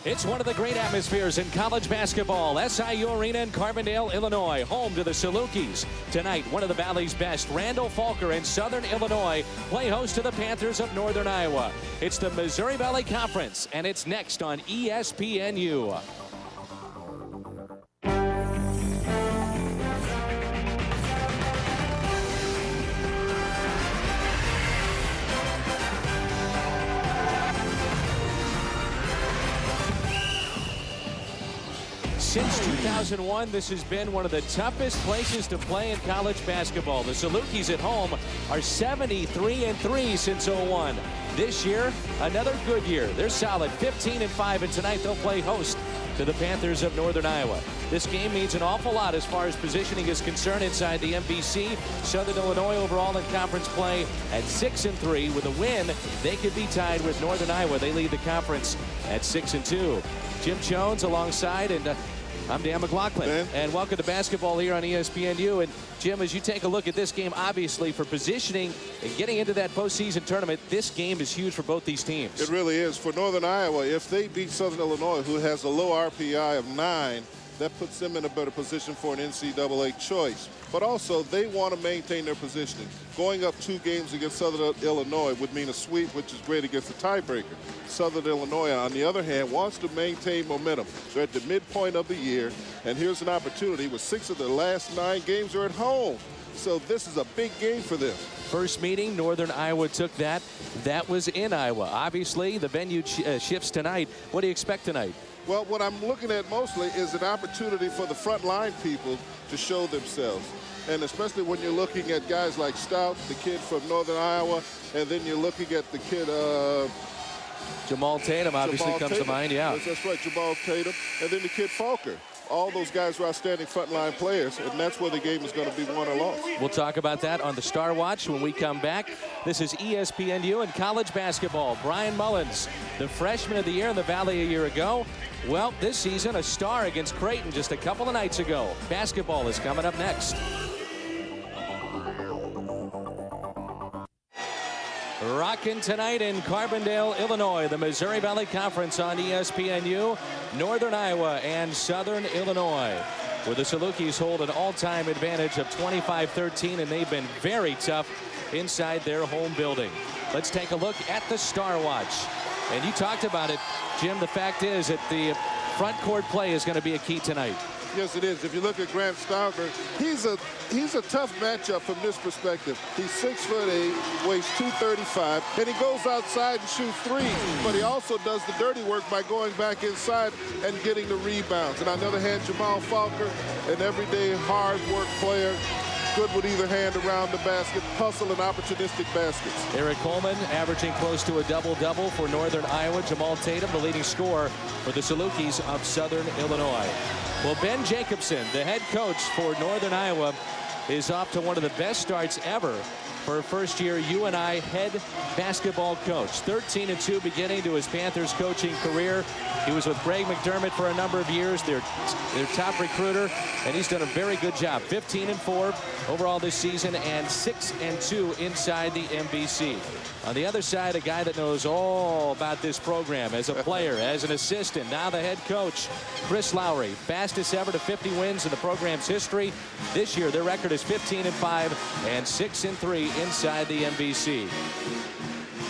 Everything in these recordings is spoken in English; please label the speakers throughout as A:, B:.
A: It's one of the great atmospheres in college basketball. SIU Arena in Carbondale, Illinois, home to the Salukis. Tonight, one of the Valley's best, Randal, Falker, and Southern Illinois play host to the Panthers of Northern Iowa. It's the Missouri Valley Conference, and it's next on ESPN-U. Since 2001, this has been one of the toughest places to play in college basketball. The Salukis at home are 73-3 since 01. This year, another good year. They're solid 15-5, and tonight they'll play host to the Panthers of Northern Iowa. This game means an awful lot as far as positioning is concerned inside the MVC. Southern Illinois overall in conference play at 6-3. With a win, they could be tied with Northern Iowa. They lead the conference at 6-2. Jim Jones alongside, and I'm Dan McLaughlin, and welcome to basketball here on ESPN-U. And Jim, as you take a look at this game, obviously for positioning and getting into that postseason tournament, this game is huge for both these teams.
B: It really is. For Northern Iowa, if they beat Southern Illinois, who has a low RPI of 9, that puts them in a better position for an NCAA choice. But also, they want to maintain their positioning. Going up 2 games against Southern Illinois would mean a sweep, which is great against the tiebreaker. Southern Illinois, on the other hand, wants to maintain momentum. They're at the midpoint of the year, and here's an opportunity with 6 of their last 9 games are at home. So this is a big game for them.
A: First meeting, Northern Iowa took that. That was in Iowa. Obviously, the venue shifts tonight. What do you expect tonight?
B: Well, what I'm looking at mostly is an opportunity for the frontline people to show themselves. And especially when you're looking at guys like Stout, the kid from Northern Iowa, and then you're looking at the kid
A: Jamaal Tatum obviously comes to mind, yeah.
B: That's right, Jamaal Tatum, and then the kid Falker. All those guys are outstanding frontline players, and that's where the game is going to be won or lost.
A: We'll talk about that on the Star Watch when we come back. This is ESPN-U and college basketball. Bryan Mullins, the freshman of the year in the Valley a year ago. Well, this season, a star against Creighton just a couple of nights ago. Basketball is coming up next. Rocking tonight in Carbondale, Illinois, the Missouri Valley Conference on ESPN-U, Northern Iowa and Southern Illinois, where the Salukis hold an all-time advantage of 25-13, and they've been very tough inside their home building. Let's take a look at the Star Watch. And you talked about it, Jim. The fact is that the front court play is going to be a key tonight.
B: Yes, it is. If you look at Grant Stauger, he's a tough matchup from this perspective. He's 6'8", weighs 235, and he goes outside and shoots threes. But he also does the dirty work by going back inside and getting the rebounds. And on the other hand, Jamaal Falker, an everyday hard work player, good with either hand around the basket, hustle and opportunistic baskets.
A: Eric Coleman averaging close to a double-double for Northern Iowa. Jamaal Tatum, the leading scorer for the Salukis of Southern Illinois. Well, Ben Jacobson, the head coach for Northern Iowa, is off to one of the best starts ever for a first-year UNI head basketball coach. 13-2 beginning to his Panthers coaching career. He was with Greg McDermott for a number of years, their top recruiter, and he's done a very good job. 15-4 overall this season and 6-2 inside the MVC. On the other side, a guy that knows all about this program as a player, as an assistant, now the head coach, Chris Lowry. Fastest ever to 50 wins in the program's history. This year, their record is 15-5 and 6-3 inside the MVC.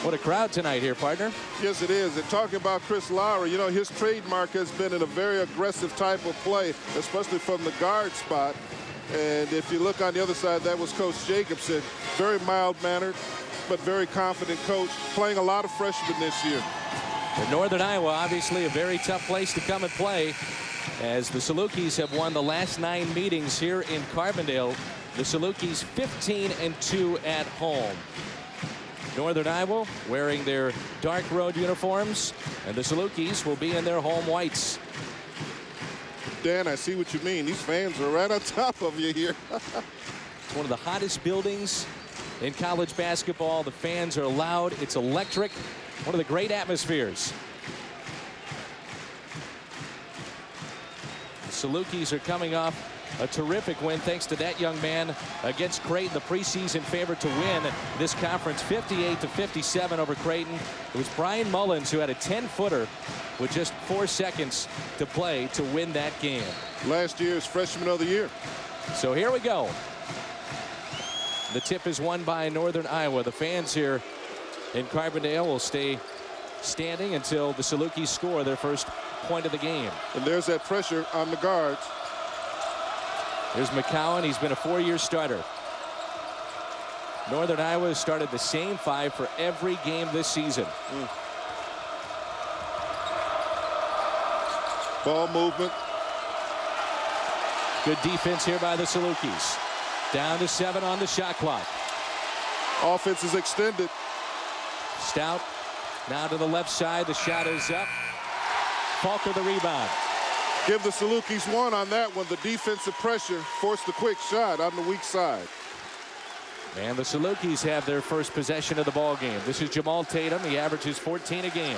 A: What a crowd tonight here, partner.
B: Yes, it is. And talking about Chris Lowry, you know, his trademark has been in a very aggressive type of play, especially from the guard spot. And if you look on the other side, that was Coach Jacobson. Very mild-mannered, but very confident coach, playing a lot of freshmen this year.
A: For Northern Iowa, obviously a very tough place to come and play, as the Salukis have won the last 9 meetings here in Carbondale. The Salukis 15-2 at home. Northern Iowa wearing their dark road uniforms, and the Salukis will be in their home whites.
B: Dan, I see what you mean. These fans are right on top of you here.
A: It's one of the hottest buildings in college basketball. The fans are loud. It's electric. One of the great atmospheres. The Salukis are coming off A terrific win thanks to that young man against Creighton, the preseason favorite to win this conference, 58-57 over Creighton. It was Bryan Mullins who had a 10-footer with just 4 seconds to play to win that game.
B: Last year's freshman of the year.
A: So here we go. The tip is won by Northern Iowa. The fans here in Carbondale will stay standing until the Salukis score their first point of the game.
B: And there's that pressure on the guards.
A: Here's McCowan. He's been a 4-year starter. Northern Iowa has started the same 5 for every game this season.
B: Ball movement.
A: Good defense here by the Salukis. Down to 7 on the shot clock.
B: Offense is extended.
A: Stout now to the left side. The shot is up. Falker the rebound.
B: Give the Salukis 1 on that one. The defensive pressure forced the quick shot on the weak side.
A: And the Salukis have their first possession of the ball game. This is Jamaal Tatum. He averages 14 a game.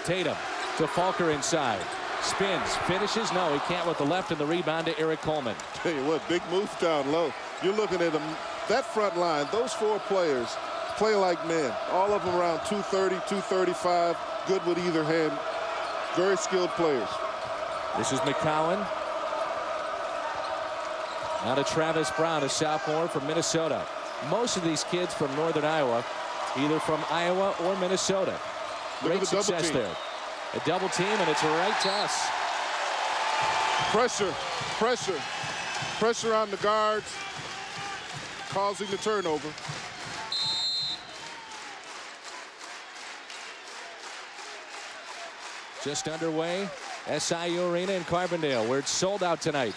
A: Tatum to Falker inside. Spins, finishes. No, he can't with the left, and the rebound to Eric Coleman.
B: Tell you what, big move down low. You're looking at them. That front line, those 4 players play like men. All of them around 230, 235. Good with either hand. Very skilled players.
A: This is McCowan. Now to Travis Brown, a sophomore from Minnesota. Most of these kids from Northern Iowa, either from Iowa or Minnesota. Great success there. A double team, and it's right to us.
B: Pressure, pressure, pressure on the guards, causing the turnover.
A: Just underway, SIU Arena in Carbondale, where it's sold out tonight.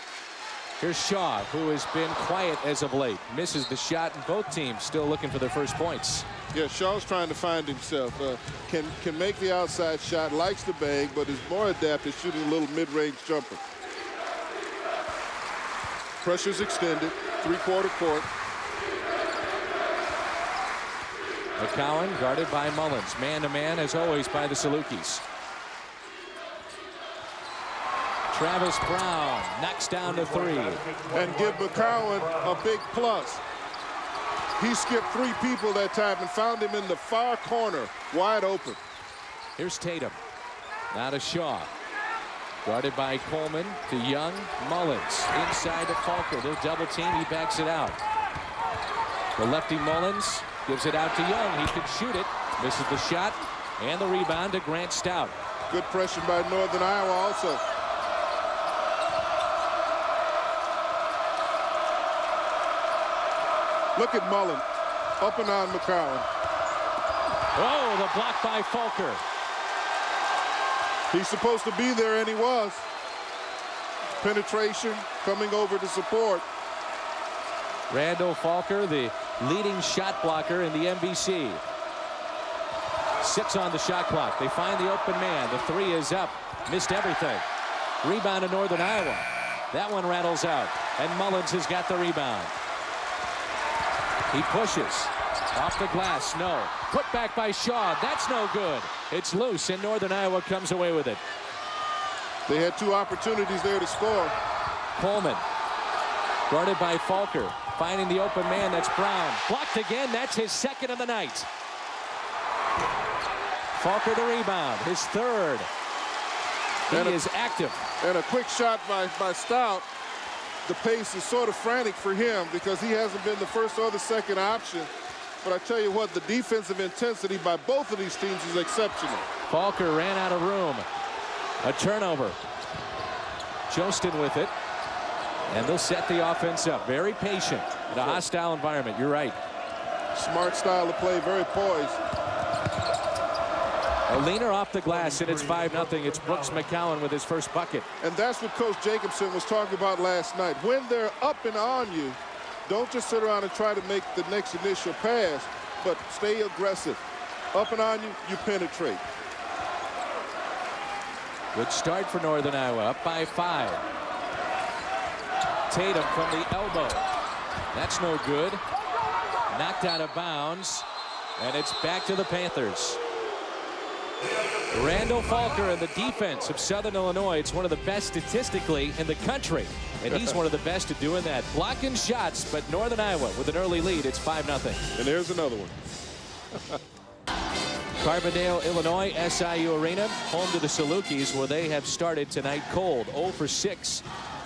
A: Here's Shaw, who has been quiet as of late. Misses the shot, and both teams still looking for their first points.
B: Yeah, Shaw's trying to find himself. Can make the outside shot, likes to bang, but is more adept at shooting a little mid-range jumper. Pressure's extended, 3-quarter court.
A: McCowan guarded by Mullins. Man-to-man, as always, by the Salukis. Travis Brown knocks down to 3.
B: And give McCowan a big plus. He skipped 3 people that time and found him in the far corner, wide open.
A: Here's Tatum. Now to Shaw. Guarded by Coleman to Young. Mullins inside to Falker. They'll double team. He backs it out. The lefty Mullins gives it out to Young. He can shoot it. Misses the shot. And the rebound to Grant Stout.
B: Good pressure by Northern Iowa also. Look at Mullen, up and on McCowan.
A: Oh, the block by Falker.
B: He's supposed to be there, and he was. Penetration, coming over to support.
A: Randal Falker, the leading shot blocker in the MVC. 6 on the shot clock. They find the open man. The 3 is up. Missed everything. Rebound to Northern Iowa. That one rattles out, and Mullins has got the rebound. He pushes off the glass. No. Put back by Shaw. That's no good. It's loose, and Northern Iowa comes away with it.
B: They had 2 opportunities there to score.
A: Coleman guarded by Falker, finding the open man. That's Brown. Blocked again. That's his 2nd of the night. Falker the rebound, his 3rd. He is active.
B: And a quick shot by Stout. The pace is sort of frantic for him because he hasn't been the first or the second option. But I tell you what, the defensive intensity by both of these teams is exceptional.
A: Falker ran out of room. A turnover. Jostin with it. And they'll set the offense up. Very patient in a hostile environment. You're right.
B: Smart style of play, very poised.
A: A leaner off the glass, and it's 5-0. It's Brooks McCowan with his first bucket.
B: And that's what Coach Jacobson was talking about last night. When they're up and on you, don't just sit around and try to make the next initial pass, but stay aggressive. Up and on you, you penetrate.
A: Good start for Northern Iowa, up by 5. Tatum from the elbow. That's no good. Knocked out of bounds, and it's back to the Panthers. Randal, Falker, and the defense of Southern Illinois. It's one of the best statistically in the country. And he's one of the best at doing that. Blocking shots, but Northern Iowa with an early lead. It's 5-0.
B: And there's another one.
A: Carbondale, Illinois, SIU Arena, home to the Salukis, where they have started tonight cold. 0 for 6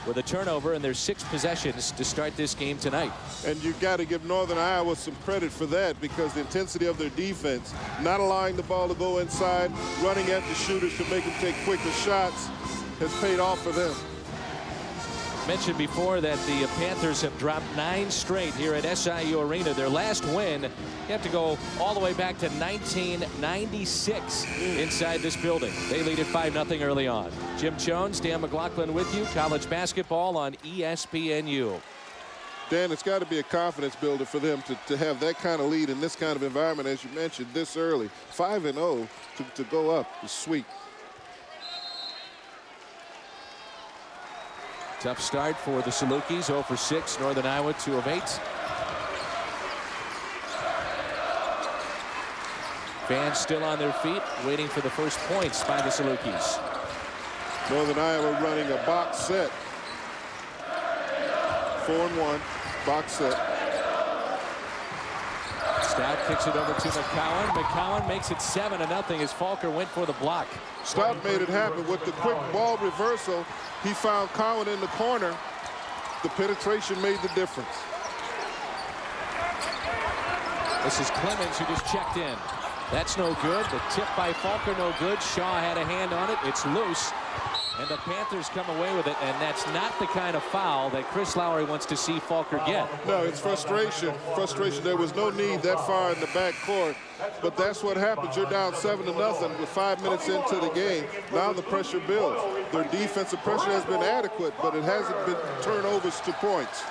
A: with a turnover, and there's 6 possessions to start this game tonight.
B: And you've got to give Northern Iowa some credit for that, because the intensity of their defense, not allowing the ball to go inside, running at the shooters to make them take quicker shots, has paid off for them.
A: Mentioned before that the Panthers have dropped 9 straight here at SIU Arena. Their last win, you have to go all the way back to 1996 inside this building. They lead at 5-0 early on. Jim Jones, Dan McLaughlin with you. College basketball on ESPNU.
B: Dan, it's got to be a confidence builder for them to have that kind of lead in this kind of environment, as you mentioned, this early. 5-0 to go up is sweet.
A: Tough start for the Salukis. 0 for 6. Northern Iowa 2 of 8. Fans still on their feet, waiting for the first points by the Salukis.
B: Northern Iowa running a box set. 4-1 box set.
A: Stout kicks it over to McCowan. McCowan makes it 7-0 as Falker went for the block.
B: Stout made it happen with the quick ball reversal. He found Cowan in the corner. The penetration made the difference.
A: This is Clemmons who just checked in. That's no good. The tip by Falker, no good. Shaw had a hand on it. It's loose. And the Panthers come away with it, and that's not the kind of foul that Chris Lowry wants to see Falker get.
B: No, it's frustration. Frustration. There was no need that far in the back court, but that's what happens. You're down 7-0 with 5 minutes into the game. Now the pressure builds. Their defensive pressure has been adequate, but it hasn't been turnovers to points.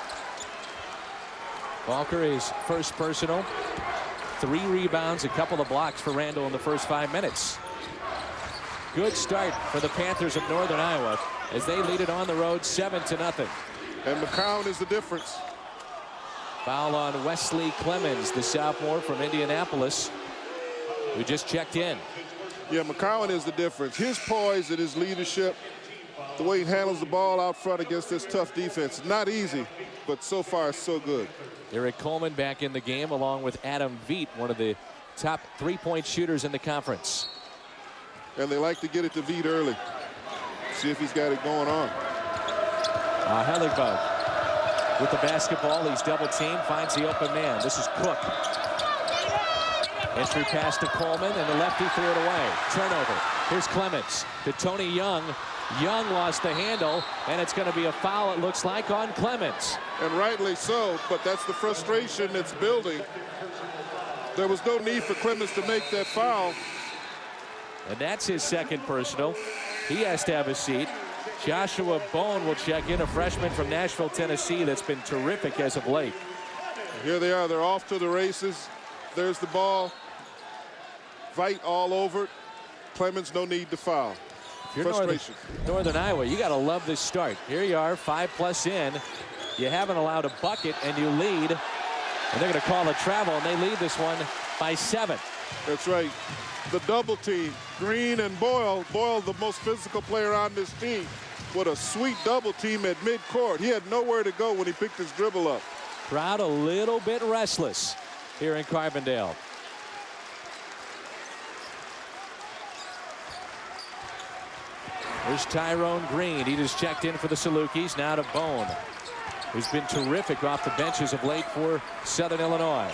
A: Falker is first personal. 3 rebounds, a couple of blocks for Randal in the first 5 minutes. Good start for the Panthers of Northern Iowa as they lead it on the road 7-0.
B: And McCown is the difference.
A: Foul on Wesley Clemmons, the sophomore from Indianapolis, who just checked in.
B: Yeah, McCowan is the difference. His poise and his leadership, the way he handles the ball out front against this tough defense. Not easy, but so far so good.
A: Eric Coleman back in the game along with Adam Veet, one of the top 3-point shooters in the conference.
B: And they like to get it to Veet early. See if he's got it going on.
A: Hellerbug with the basketball. He's double teamed, finds the open man. This is Cook. Entry pass to Coleman, and the lefty threw it away. Turnover. Here's Clemmons to Tony Young. Young lost the handle, and it's going to be a foul, it looks like, on Clemmons.
B: And rightly so, but that's the frustration that's building. There was no need for Clemmons to make that foul.
A: And that's his second personal. He has to have a seat. Joshua Bone will check in, a freshman from Nashville, Tennessee, that's been terrific as of late.
B: Here they are. They're off to the races. There's the ball. Veit all over it. Clemmons, no need to foul.
A: If you're Northern Iowa, you got to love this start. Here you are, 5+ in. You haven't allowed a bucket, and you lead. And they're going to call a travel, and they lead this one by 7.
B: That's right. The double team, Green and Boyle. Boyle, the most physical player on this team, with a sweet double team at midcourt. He had nowhere to go when he picked his dribble up.
A: Crowd a little bit restless here in Carbondale. There's Tyrone Green. He just checked in for the Salukis. Now to Bone, who's been terrific off the benches of late for Southern Illinois.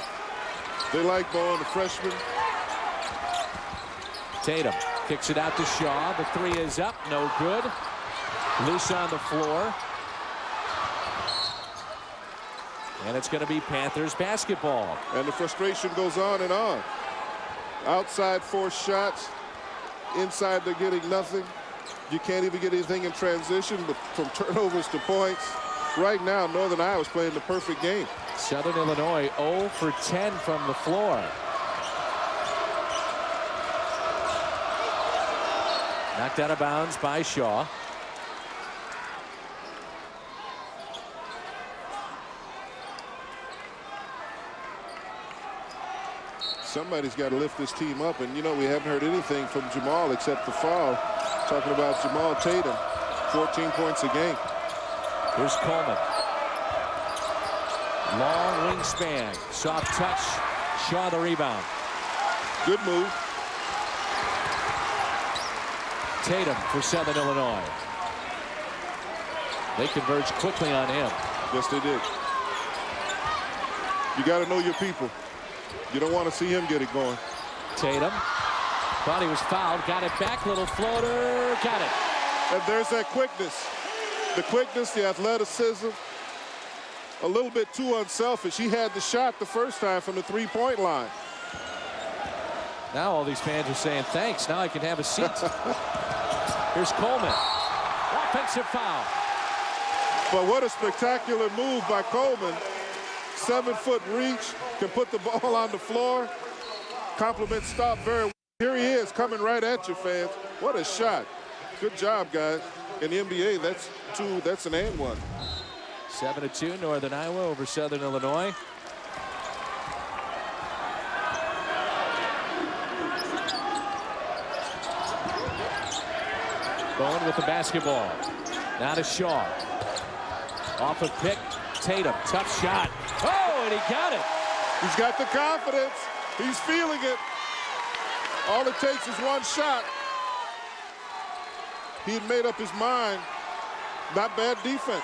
B: They like Bone, the freshman.
A: Tatum kicks it out to Shaw. The 3 is up, no good. Loose on the floor. And it's going to be Panthers basketball.
B: And the frustration goes on and on. Outside 4 shots. Inside they're getting nothing. You can't even get anything in transition, but from turnovers to points. Right now, Northern Iowa's playing the perfect game.
A: Southern Illinois 0 for 10 from the floor. Knocked out of bounds by Shaw.
B: Somebody's got to lift this team up. And, you know, we haven't heard anything from Jamaal except the foul. Talking about Jamaal Tatum, 14 points a game.
A: Here's Coleman. Long wingspan. Soft touch. Shaw the rebound.
B: Good move.
A: Tatum for Southern Illinois. They converge quickly on him.
B: Yes, they did. You got to know your people. You don't want to see him get it going.
A: Tatum thought he was fouled. Got it back. Little floater. Got it.
B: And there's that quickness. The quickness, the athleticism. A little bit too unselfish. He had the shot the first time from the three-point line.
A: Now all these fans are saying, thanks. Now I can have a seat. Here's Coleman. Offensive foul.
B: But what a spectacular move by Coleman. 7-foot reach, can put the ball on the floor. Compliment stop very well. Here he is coming right at you, fans. What a shot. Good job, guys. In the NBA, that's two, that's an and one.
A: 7-2, Northern Iowa over Southern Illinois. Bowen with the basketball. Now to Shaw. Off a pick. Tatum, tough shot. Oh, and he got it.
B: He's got the confidence. He's feeling it. All it takes is one shot. He had made up his mind. Not bad defense.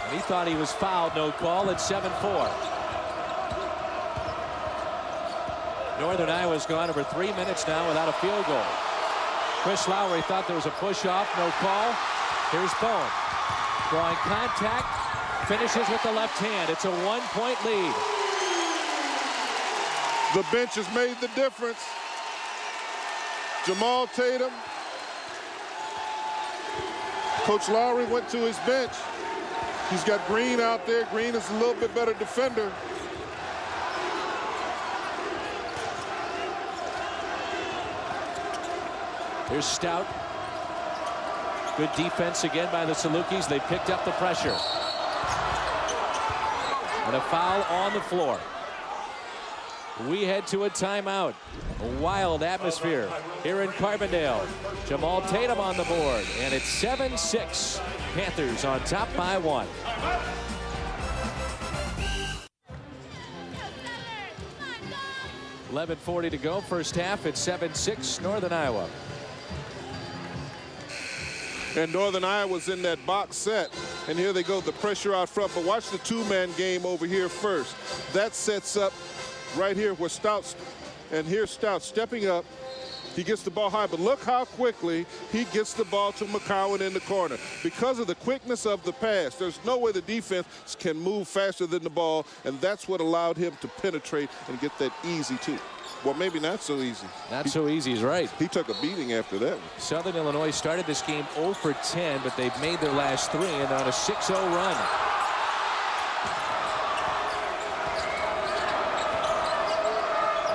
A: And he thought he was fouled. No call. It's 7-4. Northern Iowa's gone over 3 minutes now without a field goal. Chris Lowry thought there was a push-off. No call. Here's Bowen. Drawing contact. Finishes with the left hand. It's a 1-point lead.
B: The bench has made the difference. Jamaal Tatum. Coach Lowry went to his bench. He's got Green out there. Green is a little bit better defender.
A: Here's Stout. Good defense again by the Salukis. They picked up the pressure. And a foul on the floor. We head to a timeout. A wild atmosphere here in Carbondale. Jamaal Tatum on the board. And it's 7-6. Panthers on top by 1. .11:40 to go. First half. It's 7-6 Northern Iowa.
B: And Northern Iowa's in that box set. And here they go, the pressure out front. But watch the two-man game over here first. That sets up right here where Stout's, and here's Stout stepping up. He gets the ball high, but look how quickly he gets the ball to McCowan in the corner. Because of the quickness of the pass, there's no way the defense can move faster than the ball, and that's what allowed him to penetrate and get that easy two. Well, maybe not so easy.
A: Not so easy is right.
B: He took a beating after that.
A: Southern Illinois started this game 0 for 10, but they've made their last 3 and on a 6-0 run.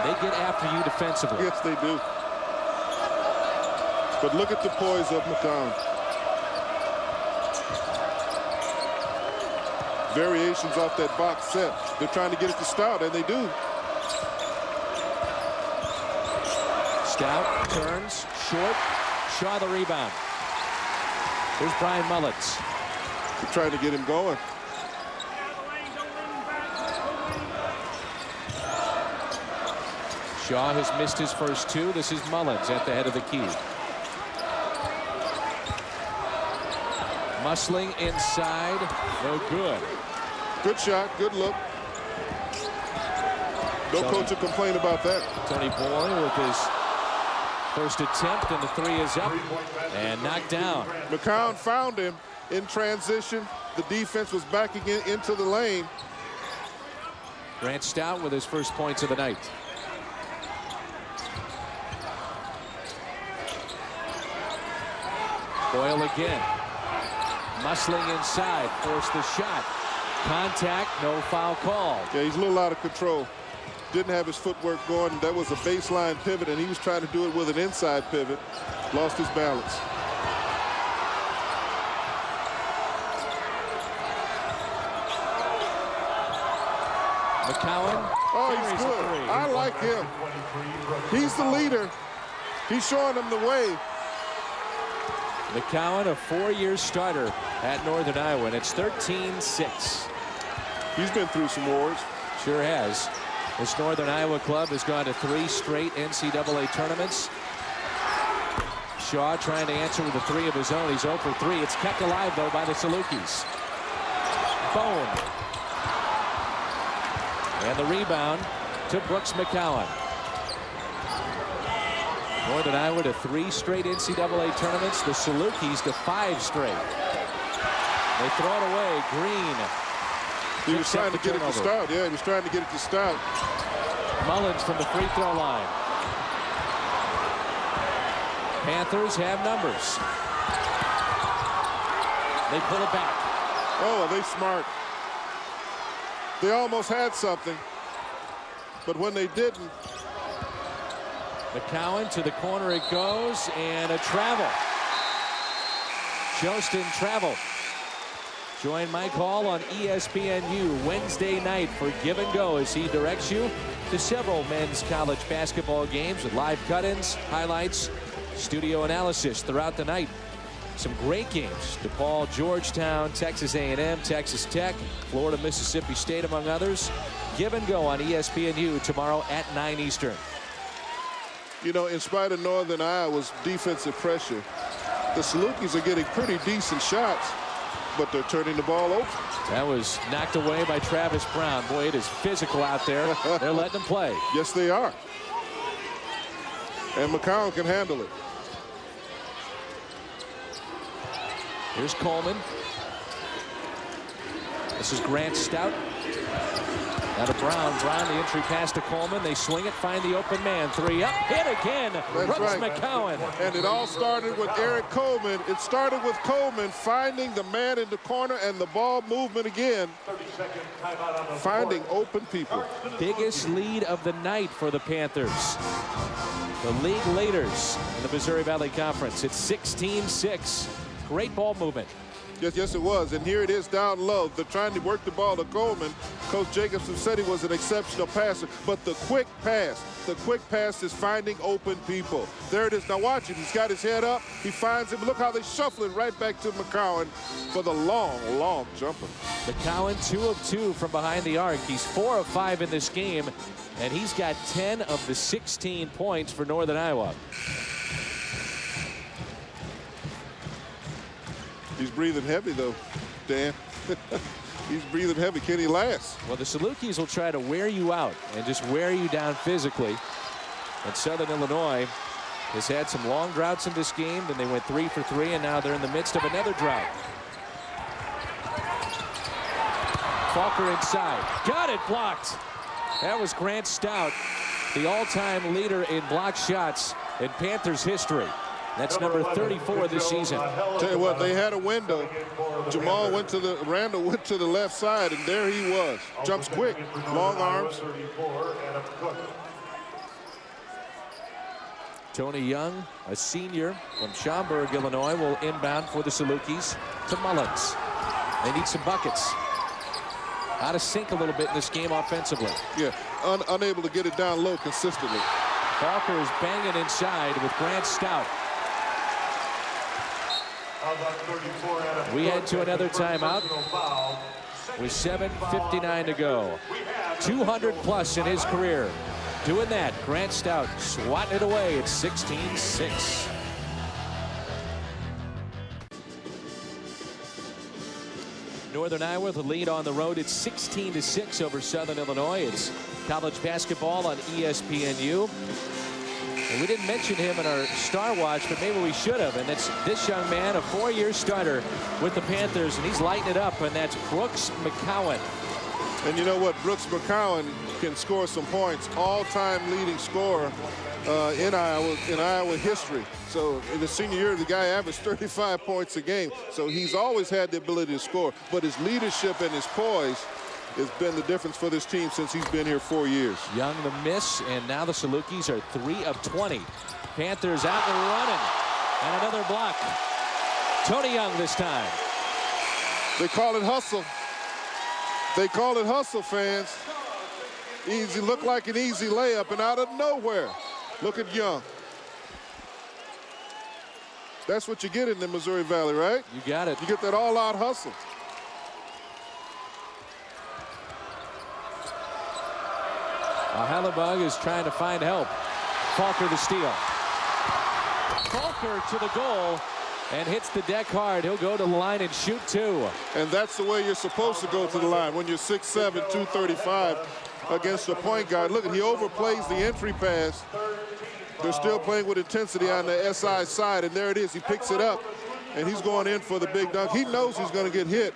A: They get after you defensively.
B: Yes, they do. But look at the poise of McCown. Variations off that box set. They're trying to get it to Stout, and they do.
A: Stout turns, short, Shaw the rebound. Here's Bryan Mullins.
B: They're trying to get him going.
A: Shaw has missed his first 2. This is Mullins at the head of the key. Musling inside, no good.
B: Good shot, good look. No coach will complain about that.
A: Tony Boyle with his first attempt, and the 3 is up and knocked down.
B: McCown found him in transition. The defense was backing into the lane.
A: Grant Stout with his first points of the night. Boyle again. Musling inside, forced the shot. Contact, no foul called.
B: Yeah, he's a little out of control. Didn't have his footwork going. That was a baseline pivot, and he was trying to do it with an inside pivot. Lost his balance.
A: McCowan.
B: Oh, he's good. I like him. He's the leader. He's showing them the way.
A: McCowan, a 4-year starter at Northern Iowa, and it's 13-6.
B: He's been through some wars.
A: Sure has. This Northern Iowa club has gone to 3 straight NCAA tournaments. Shaw trying to answer with a 3 of his own. He's 0 for 3. It's kept alive, though, by the Salukis. Bone. And the rebound to Brooks McCowan. Northern Iowa to 3 straight NCAA tournaments. The Salukis to 5 straight. They throw it away. Green.
B: He was trying to get it to start. Yeah, he was trying to get it to start.
A: Mullins from the free throw line. Panthers have numbers. They pull it back.
B: Oh, are they smart? They almost had something, but when they didn't.
A: McCowan to the corner it goes, and a travel. Jostin travel. Join Mike Hall on ESPN-U Wednesday night for Give and Go as he directs you to several men's college basketball games with live cut-ins, highlights, studio analysis throughout the night. Some great games. DePaul, Georgetown, Texas A&M, Texas Tech, Florida, Mississippi State, among others. Give and Go on ESPN-U tomorrow at 9 Eastern.
B: You know, in spite of Northern Iowa's defensive pressure, the Salukis are getting pretty decent shots, but they're turning the ball over.
A: That was knocked away by Travis Brown. Boy, it is physical out there. They're letting him play.
B: Yes, they are. And McCowan can handle it.
A: Here's Coleman. This is Grant Stout. Now to Brown. Brown, the entry pass to Coleman. They swing it, find the open man. 3 up, hit again. Brooks McCowan.
B: And it all started with Eric Coleman. It started with Coleman finding the man in the corner and the ball movement again. Finding open people.
A: Biggest lead of the night for the Panthers. The league leaders in the Missouri Valley Conference. It's 16-6. Great ball movement.
B: Yes, it was. And here it is down low. They're trying to work the ball to Coleman. Coach Jacobson said he was an exceptional passer. But the quick pass is finding open people. There it is. Now watch him. He's got his head up. He finds him. Look how they shuffle it right back to McCowan for the long, long jumper.
A: McCowan 2 of 2 from behind the arc. He's 4 of 5 in this game. And he's got 10 of the 16 points for Northern Iowa.
B: He's breathing heavy, though, Dan. He's breathing heavy. Can he last?
A: Well, the Salukis will try to wear you out and just wear you down physically. And Southern Illinois has had some long droughts in this game. Then they went 3 for 3, and now they're in the midst of another drought. Falker inside. Got it blocked. That was Grant Stout, the all-time leader in block shots in Panthers history. That's number 34 this season.
B: Tell you what, they had a window. Randal went to the left side, and there he was. Jumps quick, long arms.
A: Tony Young, a senior from Schaumburg, Illinois, will inbound for the Salukis to Mullins. They need some buckets. Out of sync a little bit in this game offensively.
B: Yeah, unable to get it down low consistently.
A: Falker is banging inside with Grant Stout. We head to another timeout with 7:59 to go. 200 plus in his career. Doing that, Grant Stout swatting it away. It's 16-6. Northern Iowa with the lead on the road. It's 16-6 over Southern Illinois. It's college basketball on ESPN-U. And we didn't mention him in our Star Watch, but maybe we should have. And that's this young man, a 4-year starter with the Panthers, and he's lighting it up, and that's Brooks McCowan.
B: And you know what? Brooks McCowan can score some points. All-time leading scorer in Iowa history. So in the senior year, the guy averaged 35 points a game. So he's always had the ability to score. But his leadership and his poise has been the difference for this team since he's been here 4 years.
A: Young the miss, and now the Salukis are 3 of 20. Panthers out and running. And another block. Tony Young this time.
B: They call it hustle. They call it hustle, fans. Easy, looked like an easy layup, and out of nowhere, look at Young. That's what you get in the Missouri Valley, right?
A: You got it.
B: You get that all-out hustle.
A: Hellebug is trying to find help. Falker the steal. Falker to the goal and hits the deck hard. He'll go to the line and shoot two.
B: And that's the way you're supposed to go to the line when you're 6'7", 235 against a point guard. Look, he overplays the entry pass. They're still playing with intensity on the SI side, and there it is. He picks it up, and he's going in for the big dunk. He knows he's going to get hit.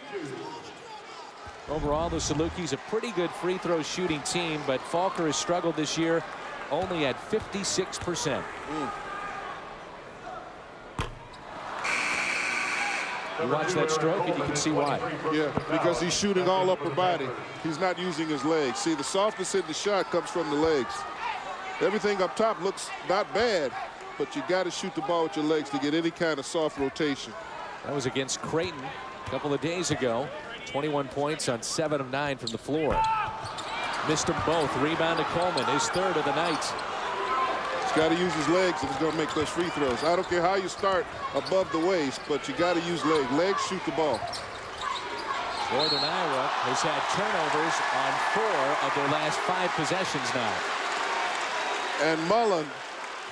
A: Overall, the Salukis a pretty good free throw shooting team, but Falker has struggled this year, only at 56%. You watch that stroke and you can see why.
B: Yeah, because he's shooting all upper body. He's not using his legs. See, the softness in the shot comes from the legs. Everything up top looks not bad, but you got to shoot the ball with your legs to get any kind of soft rotation.
A: That was against Creighton a couple of days ago. 21 points on 7 of 9 from the floor. Missed them both. Rebound to Coleman, his third of the night.
B: He's got to use his legs if he's going to make those free throws. I don't care how you start above the waist, but you got to use legs. Legs shoot the ball.
A: Northern Iowa has had turnovers on 4 of their last 5 possessions now.
B: And Mullen,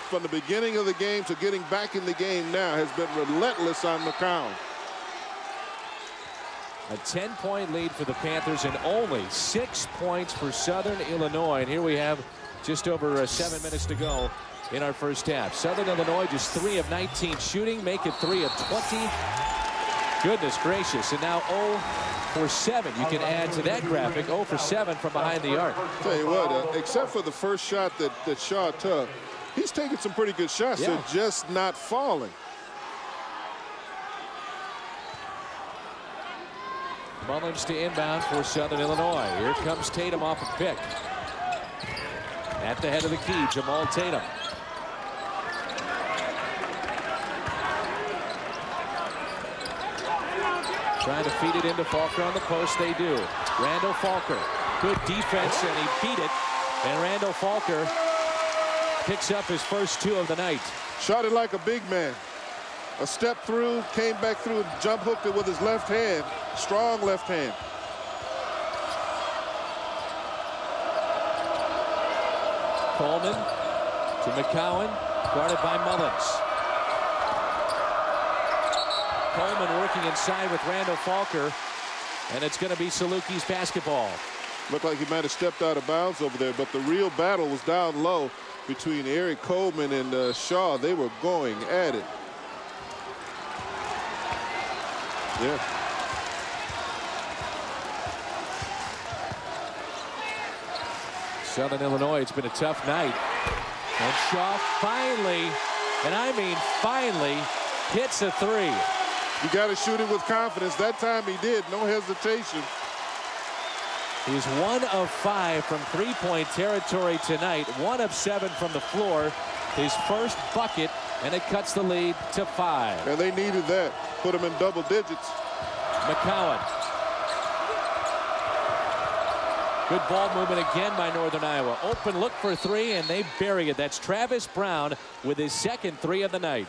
B: from the beginning of the game to getting back in the game now, has been relentless on McCown.
A: A 10-point lead for the Panthers and only 6 points for Southern Illinois. And here we have just over 7 minutes to go in our first half. Southern Illinois just 3 of 19 shooting, make it 3 of 20. Goodness gracious. And now 0 for 7. You can add to that graphic 0 for 7 from behind the arc.
B: Tell you what, except for the first shot that Shaw took, he's taking some pretty good shots. They're just not falling.
A: Mullins to inbound for Southern Illinois. Here comes Tatum off a pick. At the head of the key, Jamaal Tatum. Trying to feed it into Falker on the post. They do. Randal Falker. Good defense, and he beat it. And Randal Falker picks up his first 2 of the night.
B: Shot it like a big man. A step through, came back through, and jump hooked it with his left hand. Strong left hand.
A: Coleman to McCowan, guarded by Mullins. Coleman working inside with Randal Falker, and it's going to be Salukis basketball.
B: Looked like he might have stepped out of bounds over there, but the real battle was down low between Eric Coleman and Shaw. They were going at it. Yeah.
A: Southern Illinois, it's been a tough night. And Shaw finally, and I mean finally, hits a 3.
B: You got to shoot it with confidence. That time he did, no hesitation.
A: He's 1 of 5 from 3-point territory tonight. 1 of 7 from the floor. His first bucket, and it cuts the lead to 5.
B: And they needed that. Put him in double digits.
A: McCowan. Good ball movement again by Northern Iowa. Open look for 3, and they bury it. That's Travis Brown with his second 3 of the night.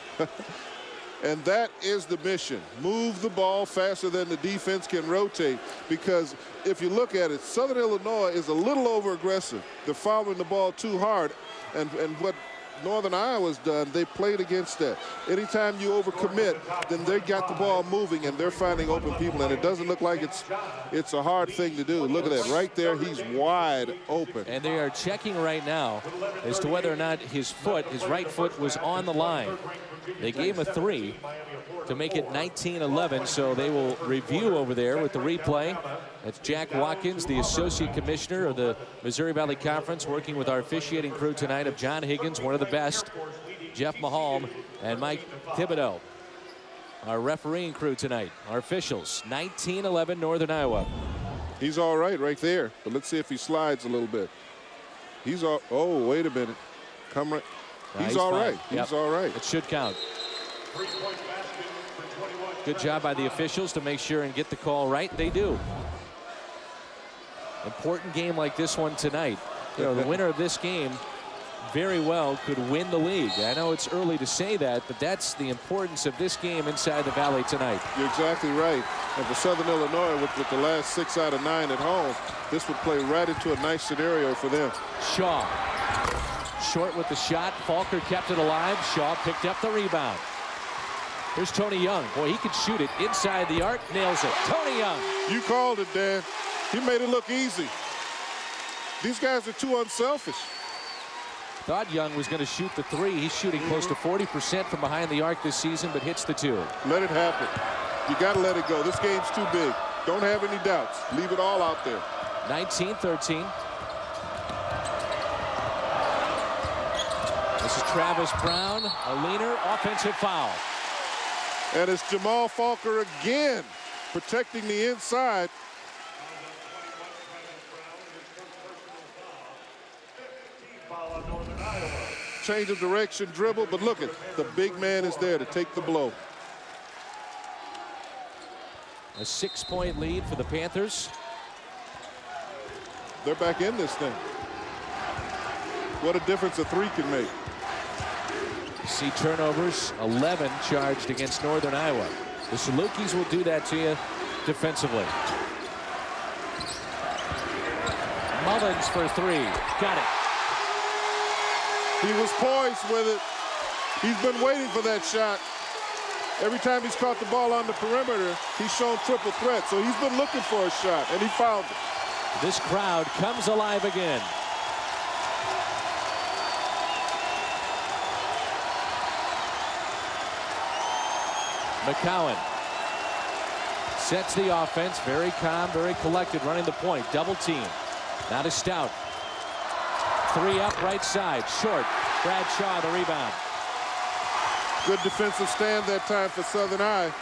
B: And that is the mission. Move the ball faster than the defense can rotate. Because if you look at it, Southern Illinois is a little over-aggressive. They're following the ball too hard. And what Northern Iowa's done, they played against that. Anytime you overcommit, then they got the ball moving and they're finding open people, and it doesn't look like it's a hard thing to do. Look at that right there. He's wide open.
A: And they are checking right now as to whether or not his right foot was on the line. They gave him a 3 to make it 19-11, so they will review over there with the replay. That's Jack Watkins, the Associate Commissioner of the Missouri Valley Conference, working with our officiating crew tonight of John Higgins, one of the best, Jeff Mahalm, and Mike Thibodeau. Our refereeing crew tonight, our officials, 19-11 Northern Iowa.
B: He's all right there, but let's see if he slides a little bit. He's all, oh, wait a minute. Come right. He's all right. He's all right.
A: It should count. Good job by the officials to make sure and get the call right. They do. Important game like this one tonight. You know, the winner of this game very well could win the league. I know it's early to say that, but that's the importance of this game inside the Valley tonight.
B: You're exactly right. And for Southern Illinois, with the last 6 out of 9 at home, this would play right into a nice scenario for them.
A: Shaw, short with the shot. Falker kept it alive. Shaw picked up the rebound. Here's Tony Young. Boy, he could shoot it inside the arc. Nails it. Tony Young.
B: You called it, Dan. He made it look easy. These guys are too unselfish.
A: Thought Young was going to shoot the 3. He's shooting close to 40% from behind the arc this season, but hits the 2.
B: Let it happen. You got to let it go. This game's too big. Don't have any doubts. Leave it all out there.
A: 19-13. This is Travis Brown, a leaner, offensive foul.
B: And it's Jamaal Falker again, protecting the inside. Change of direction, dribble, but look at the big man is there to take the blow.
A: A 6-point lead for the Panthers.
B: They're back in this thing. What a difference a 3 can make.
A: See turnovers, 11 charged against Northern Iowa. The Salukis will do that to you defensively. Mullins for 3. Got it.
B: He was poised with it. He's been waiting for that shot. Every time he's caught the ball on the perimeter, he's shown triple threat. So he's been looking for a shot, and he found it.
A: This crowd comes alive again. McCowan sets the offense, very calm, very collected, running the point. Double team. Now to Stout. 3 up, right side, short. Bradshaw the rebound.
B: Good defensive stand that time for Southern Iowa.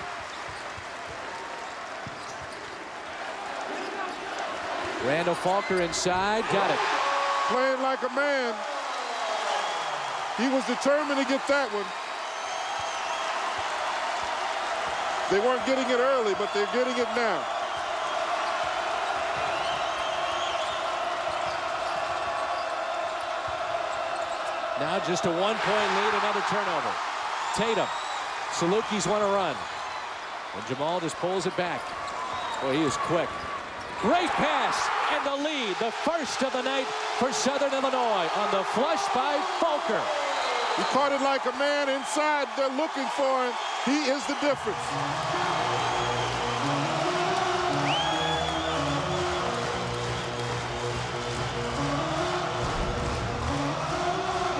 A: Randal Falker inside, got it.
B: Playing like a man. He was determined to get that one. They weren't getting it early, but they're getting it now.
A: Now just a 1-point lead, another turnover. Tatum, Salukis want to run. And Jamaal just pulls it back. Boy, he is quick. Great pass, and the lead, the first of the night for Southern Illinois on the flush by Falker.
B: He caught it like a man inside. They're looking for him. He is the difference.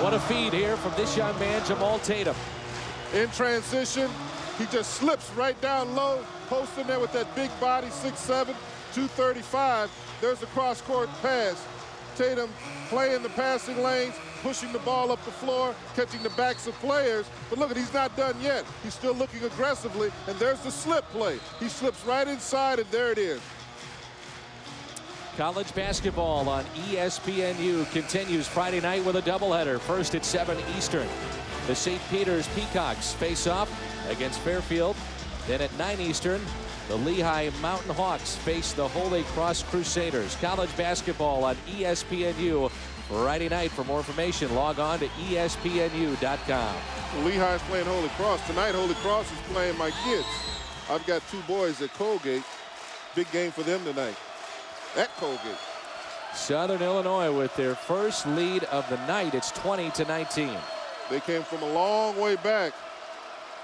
A: What a feed here from this young man, Jamaal Tatum.
B: In transition, he just slips right down low, posting there with that big body, 6'7", 235. There's a cross-court pass. Tatum playing the passing lanes, pushing the ball up the floor, catching the backs of players. But look, he's not done yet. He's still looking aggressively, and there's the slip play. He slips right inside, and there it is.
A: College basketball on ESPNU continues Friday night with a doubleheader. First at 7 Eastern. The St. Peter's Peacocks face off against Fairfield. Then at 9 Eastern, the Lehigh Mountain Hawks face the Holy Cross Crusaders. College basketball on ESPNU Friday night. For more information, log on to ESPNU.com.
B: Lehigh's playing Holy Cross. Tonight, Holy Cross is playing my kids. I've got 2 boys at Colgate. Big game for them tonight. At Colgate.
A: Southern Illinois with their first lead of the night. It's 20-19.
B: They came from a long way back.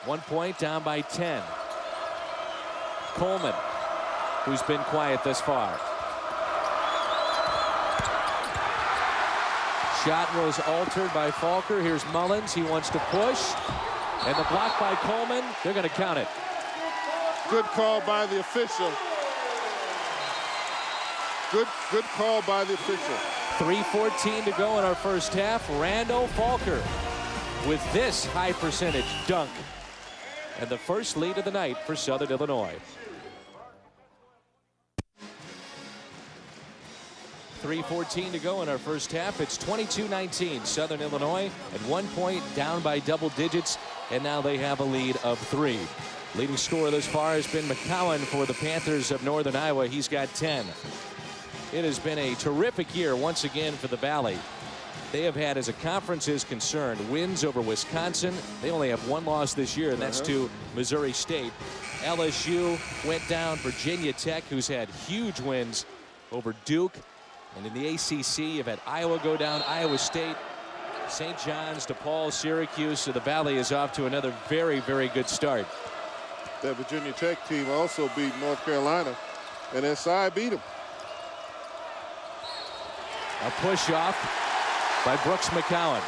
A: 1 point down by 10. Coleman, who's been quiet thus far. Shot was altered by Falker. Here's Mullins. He wants to push. And the block by Coleman. They're going to count it.
B: Good call by the official. Good call by the official.
A: 3:14 to go in our first half. Randal Falker with this high percentage dunk. And the first lead of the night for Southern Illinois. 3:14 to go in our first half. It's 22-19. Southern Illinois at 1 point down by double digits. And now they have a lead of 3. Leading scorer thus far has been McCowan for the Panthers of Northern Iowa. He's got 10. It has been a terrific year once again for the Valley. They have had, as a conference is concerned, wins over Wisconsin. They only have one loss this year, and that's to Missouri State. LSU went down. Virginia Tech, who's had huge wins over Duke. And in the ACC, you've had Iowa go down, Iowa State, St. John's, DePaul, Syracuse. So the Valley is off to another very, very good start.
B: That Virginia Tech team also beat North Carolina, and SI beat them.
A: A push off by Brooks McCowan.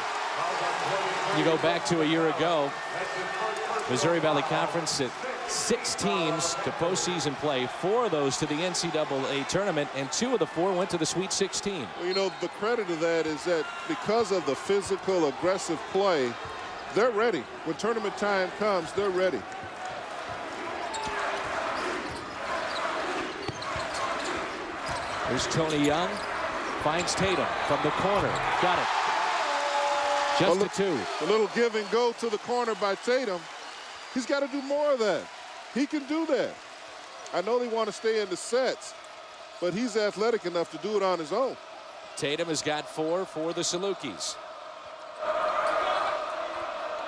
A: You go back to a year ago, Missouri Valley Conference at 6 teams to postseason play, 4 of those to the NCAA tournament, and 2 of the 4 went to the Sweet 16.
B: Well, you know, the credit of that is that because of the physical, aggressive play, they're ready. When tournament time comes, they're ready.
A: Here's Tony Young. Finds Tatum from the corner. Got it. Just a 2.
B: A little give and go to the corner by Tatum. He's got to do more of that. He can do that. I know they want to stay in the sets, but he's athletic enough to do it on his own.
A: Tatum has got 4 for the Salukis.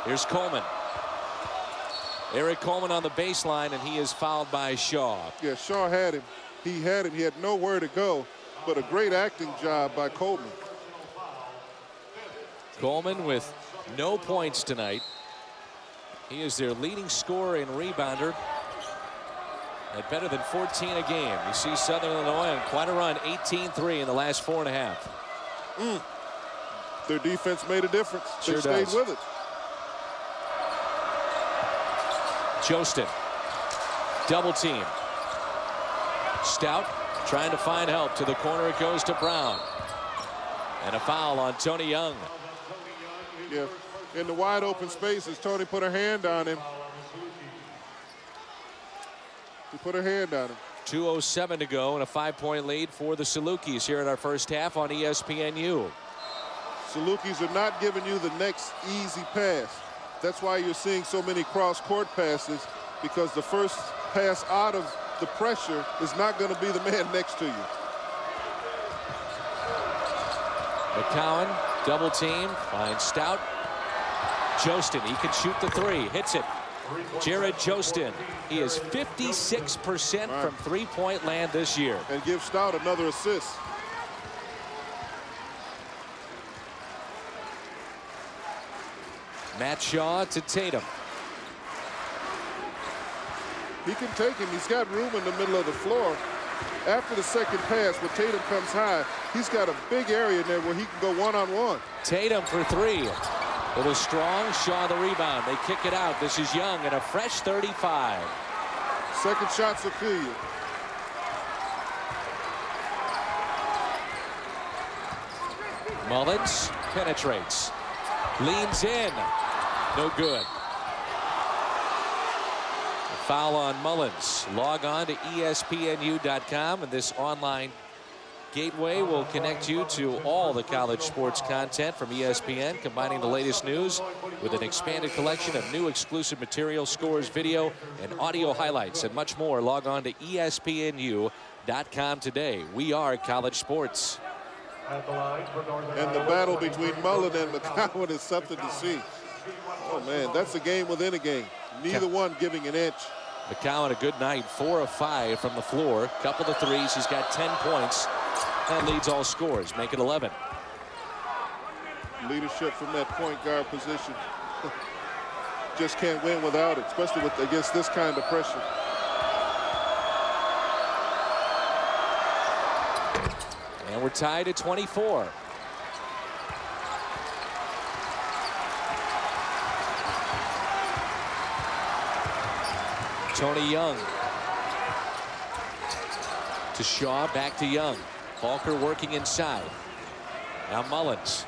A: Here's Coleman. Eric Coleman on the baseline, and he is fouled by Shaw.
B: Yeah, Shaw had him. He had him. He had nowhere to go. But a great acting job by Coleman.
A: Coleman with no points tonight. He is their leading scorer and rebounder at better than 14 a game. You see Southern Illinois on quite a run, 18-3 in the last 4.5.
B: Their defense made a difference.
A: Sure
B: they stayed
A: does.
B: with it.
A: Jostin. Double team. Stout trying to find help. To the corner it goes to Brown. And a foul on Tony Young.
B: Yeah, in the wide open spaces, Tony put her hand on him. He put her hand on him.
A: 2:07 to go and a 5-point lead for the Salukis here in our first half on ESPNU.
B: Salukis are not giving you the next easy pass. That's why you're seeing so many cross-court passes, because the first pass out of the pressure is not going to be the man next to you.
A: McCowan, double team, finds Stout. Jostin, he can shoot the 3, hits it. Jared Jostin, he is 56% from three-point land this year.
B: And give Stout another assist.
A: Matt Shaw to Tatum.
B: He can take him. He's got room in the middle of the floor. After the second pass, when Tatum comes high, he's got a big area in there where he can go one-on-one.
A: Tatum for 3. Little strong. Shaw the rebound. They kick it out. This is Young and a fresh 35.
B: Second shots will kill you.
A: Mullins penetrates. Leans in. No good. Foul on Mullins. Log on to ESPNU.com, and this online gateway will connect you to all the college sports content from ESPN, combining the latest news with an expanded collection of new exclusive material, scores, video, and audio highlights, and much more. Log on to ESPNU.com today. We are college sports.
B: And the battle between Mullen and McCowan is something to see. Oh, man, that's a game within a game. Neither one giving an inch.
A: McCowan, a good night, 4 of 5 from the floor. Couple of threes. He's got 10 points. That leads all scores. Make it 11.
B: Leadership from that point guard position. Just can't win without it, especially against this kind of pressure.
A: And we're tied at 24. Tony Young to Shaw, back to Young. Falker working inside. Now Mullins.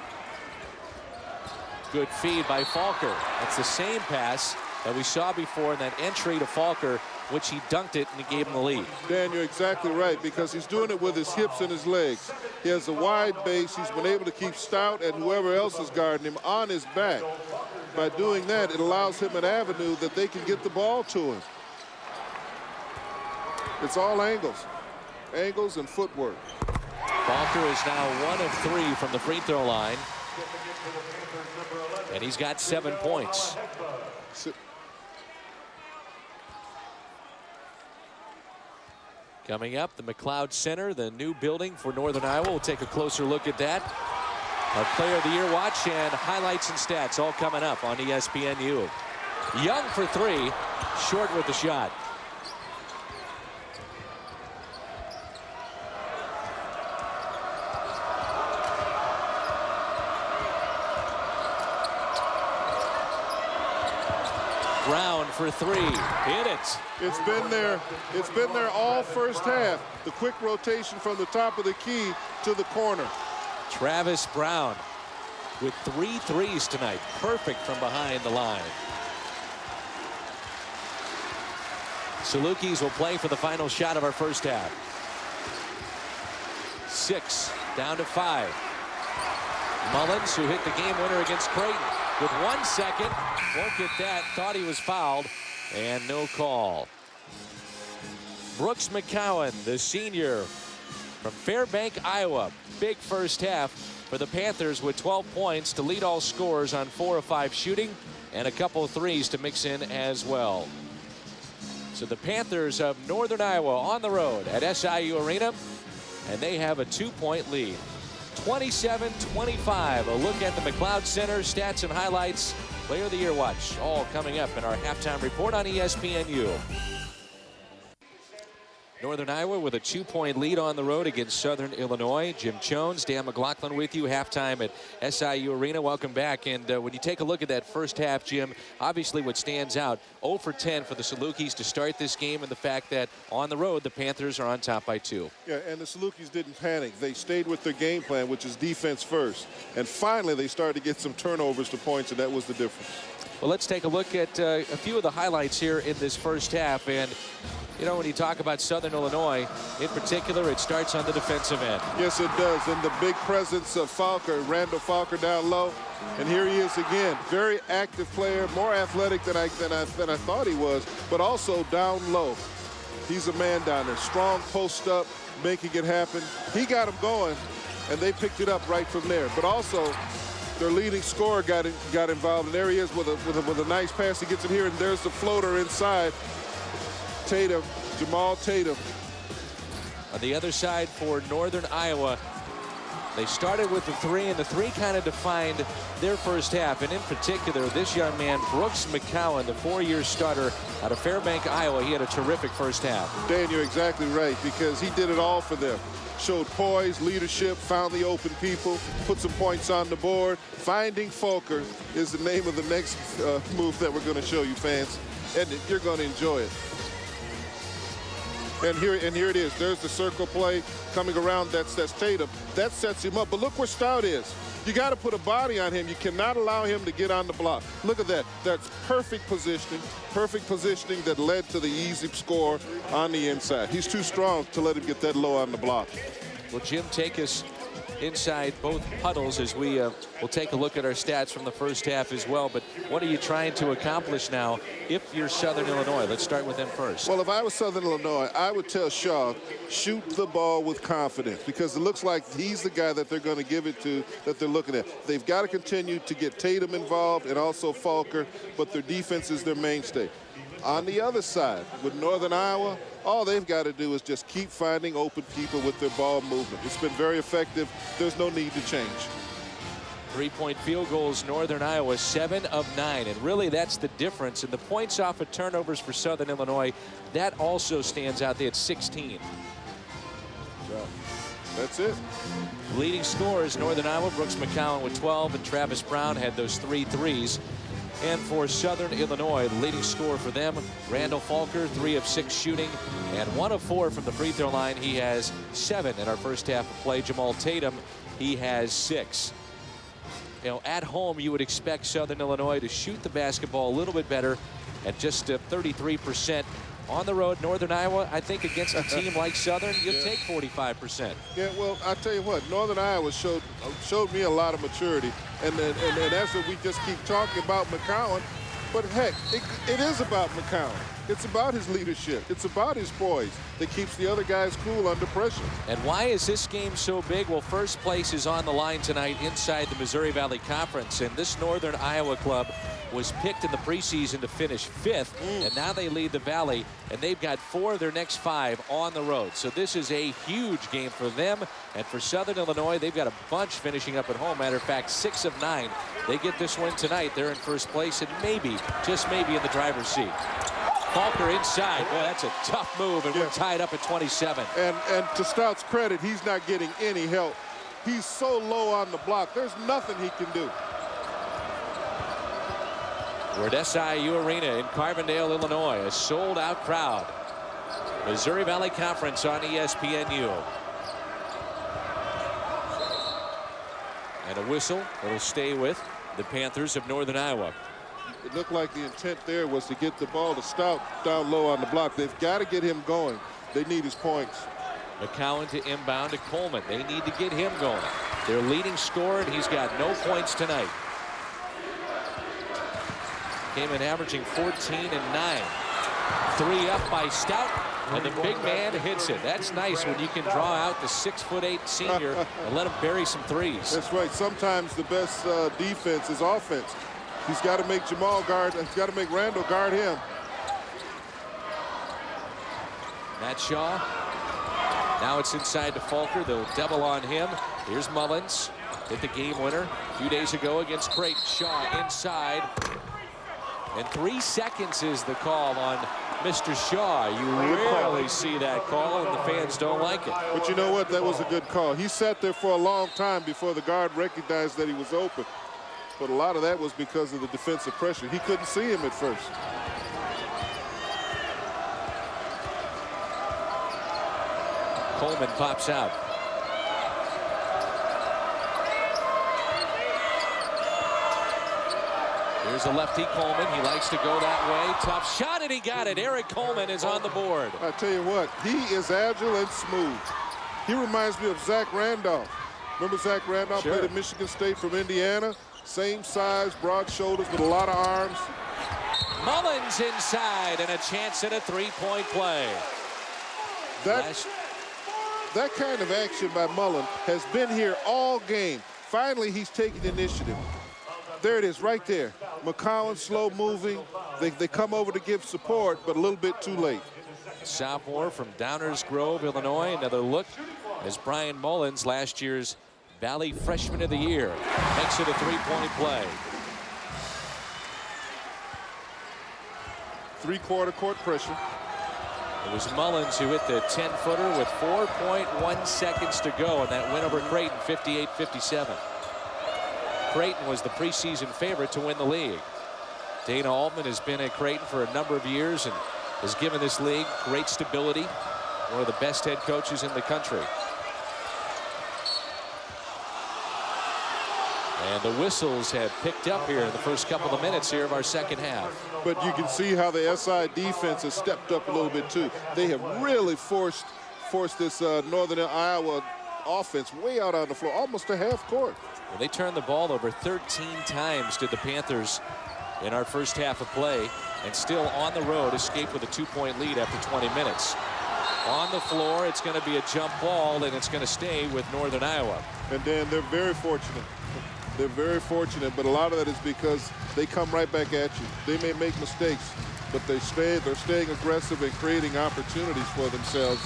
A: Good feed by Falker. That's the same pass that we saw before in that entry to Falker, which he dunked it and he gave him the lead.
B: Dan, you're exactly right, because he's doing it with his hips and his legs. He has a wide base. He's been able to keep Stout and whoever else is guarding him on his back. By doing that, it allows him an avenue that they can get the ball to him. It's all angles and footwork.
A: Falker is now 1 of 3 from the free throw line. And he's got 7 points. Coming up, the McLeod Center, the new building for Northern Iowa. We'll take a closer look at that. Our Player of the Year watch and highlights and stats all coming up on ESPN-U. Young for 3, short with the shot. Brown for 3. Hit it.
B: It's been there. It's been there all first half. The quick rotation from the top of the key to the corner.
A: Travis Brown with 3 threes tonight. Perfect from behind the line. Salukis will play for the final shot of our first half. 6 down to 5. Mullins, who hit the game winner against Creighton. With 1 second, won't get that, thought he was fouled, and no call. Brooks McCowan, the senior from Fairbank, Iowa. Big first half for the Panthers with 12 points to lead all scorers on 4 of 5 shooting and a couple of threes to mix in as well. So the Panthers of Northern Iowa on the road at SIU Arena, and they have a 2-point lead. 27-25. A look at the McLeod Center, stats and highlights, Player of the Year watch, all coming up in our halftime report on ESPN-U. Northern Iowa with a 2-point lead on the road against Southern Illinois. Jim Jones, Dan McLaughlin with you, halftime at SIU Arena. Welcome back. And when you take a look at that first half, Jim, obviously what stands out, 0 for 10 for the Salukis to start this game, and the fact that on the road, the Panthers are on top by 2.
B: Yeah, and the Salukis didn't panic. They stayed with their game plan, which is defense first. And finally, they started to get some turnovers to points, and that was the difference.
A: Well, let's take a look at a few of the highlights here in this first half. And you know, when you talk about Southern Illinois, in particular, it starts on the defensive end.
B: Yes, it does. And the big presence of Falker, Randal Falker down low. And here he is again. Very active player, more athletic than I thought he was, but also down low. He's a man down there. Strong post up, making it happen. He got him going, and they picked it up right from there. But also, their leading scorer got involved. And there he is with a nice pass. He gets it here, and there's the floater inside. Tatum, Jamaal Tatum.
A: On the other side for Northern Iowa, they started with the 3, and the 3 kind of defined their first half. And in particular, this young man, Brooks McCowan, the 4-year starter out of Fairbank, Iowa, he had a terrific first half.
B: Dan, you're exactly right, because he did it all for them. Showed poise, leadership, found the open people, put some points on the board. Finding Falker is the name of the next move that we're going to show you, fans, and you're going to enjoy it. And here it is. There's the circle play coming around. That's Tatum. That sets him up. But look where Stout is. You got to put a body on him. You cannot allow him to get on the block. Look at that. That's perfect positioning that led to the easy score on the inside. He's too strong to let him get that low on the block.
A: Well, Jim, take us inside both huddles as we will take a look at our stats from the first half as well. But what are you trying to accomplish now if you're Southern Illinois? Let's start with them first.
B: Well, if I was Southern Illinois, I would tell Shaw, shoot the ball with confidence, because it looks like he's the guy that they're going to give it to, that they're looking at. They've got to continue to get Tatum involved and also Falker, but their defense is their mainstay. On the other side, with Northern Iowa, all they've got to do is just keep finding open people with their ball movement. It's been very effective. There's no need to change.
A: 3-point field goals, Northern Iowa, 7 of 9. And really, that's the difference. And the points off of turnovers for Southern Illinois, that also stands out. They had 16.
B: So, that's it.
A: Leading scorers, Northern Iowa, Brooks McCowan with 12, and Travis Brown had those 3 threes. And for Southern Illinois, the leading scorer for them, Randal Falker, 3 of 6 shooting, and 1 of 4 from the free throw line. He has 7 in our first half of play. Jamaal Tatum, he has 6. You know, at home, you would expect Southern Illinois to shoot the basketball a little bit better at just 33%. On the road, Northern Iowa, I think against a team like Southern, you'll take 45%.
B: Yeah, well, I'll tell you what, Northern Iowa showed me a lot of maturity. And that's what we just keep talking about McCowan. But heck, it is about McCown. It's about his leadership. It's about his poise that keeps the other guys cool under pressure.
A: And why is this game so big? Well, first place is on the line tonight inside the Missouri Valley Conference. And this Northern Iowa club was picked in the preseason to finish 5th. And now they lead the Valley. And they've got 4 of their next 5 on the road. So this is a huge game for them. And for Southern Illinois, they've got a bunch finishing up at home. Matter of fact, 6 of 9. They get this win tonight. They're in first place and maybe, just maybe, in the driver's seat. Falker inside. Boy, that's a tough move, and we're tied up at 27.
B: And to Stout's credit, he's not getting any help. He's so low on the block. There's nothing he can do.
A: We're at SIU Arena in Carbondale, Illinois. A sold-out crowd. Missouri Valley Conference on ESPN-U. And a whistle that'll stay with the Panthers of Northern Iowa.
B: It looked like the intent there was to get the ball to Stout down low on the block. They've got to get him going. They need his points.
A: McCown to inbound to Coleman. They need to get him going. Their leading scorer, and he's got no points tonight. Came in averaging 14 and 9. 3 up by Stout, and the big man hits it. That's nice when you can draw out the 6'8" senior and let him bury some threes.
B: That's right. Sometimes the best defense is offense. He's got to make Jamaal guard. He's got to make Randal guard him.
A: Matt Shaw. Now it's inside to Falker. They'll double on him. Here's Mullins. Hit the game winner a few days ago against Creighton. Shaw inside. And 3 seconds is the call on Mr. Shaw. You rarely see that call, and the fans don't like it.
B: But you know what? That was a good call. He sat there for a long time before the guard recognized that he was open. But a lot of that was because of the defensive pressure. He couldn't see him at first.
A: Coleman pops out. Here's a lefty Coleman. He likes to go that way. Tough shot, and he got it. Eric Coleman is on the board.
B: I tell you what, he is agile and smooth. He reminds me of Zach Randolph. Remember Zach Randolph?
A: Sure.
B: Played at Michigan State from Indiana. Same size, broad shoulders with a lot of arms.
A: Mullins inside, and a chance at a 3-point play.
B: That kind of action by Mullins has been here all game. Finally, he's taking initiative. There it is right there. McCowan slow moving. They come over to give support, but a little bit too late.
A: Sophomore from Downers Grove, Illinois. Another look as Brian Mullins, last year's Valley Freshman of the Year, makes it a 3-point play.
B: 3-quarter court pressure.
A: It was Mullins who hit the 10-footer with 4.1 seconds to go in that win over Creighton, 58-57. Creighton was the preseason favorite to win the league. Dana Altman has been at Creighton for a number of years and has given this league great stability. One of the best head coaches in the country. And the whistles have picked up here in the first couple of minutes here of our second half. But
B: you can see how the SI defense has stepped up a little bit too. They have really forced this Northern Iowa offense way out on the floor, almost to half court.
A: Well, they turned the ball over 13 times to the Panthers in our first half of play, and still on the road escaped with a 2-point lead after 20 minutes. On the floor, it's going to be a jump ball, and it's going to stay with Northern Iowa.
B: And Dan, they're very fortunate. They're very fortunate, but a lot of that is because they come right back at you. They may make mistakes, but they're staying aggressive and creating opportunities for themselves.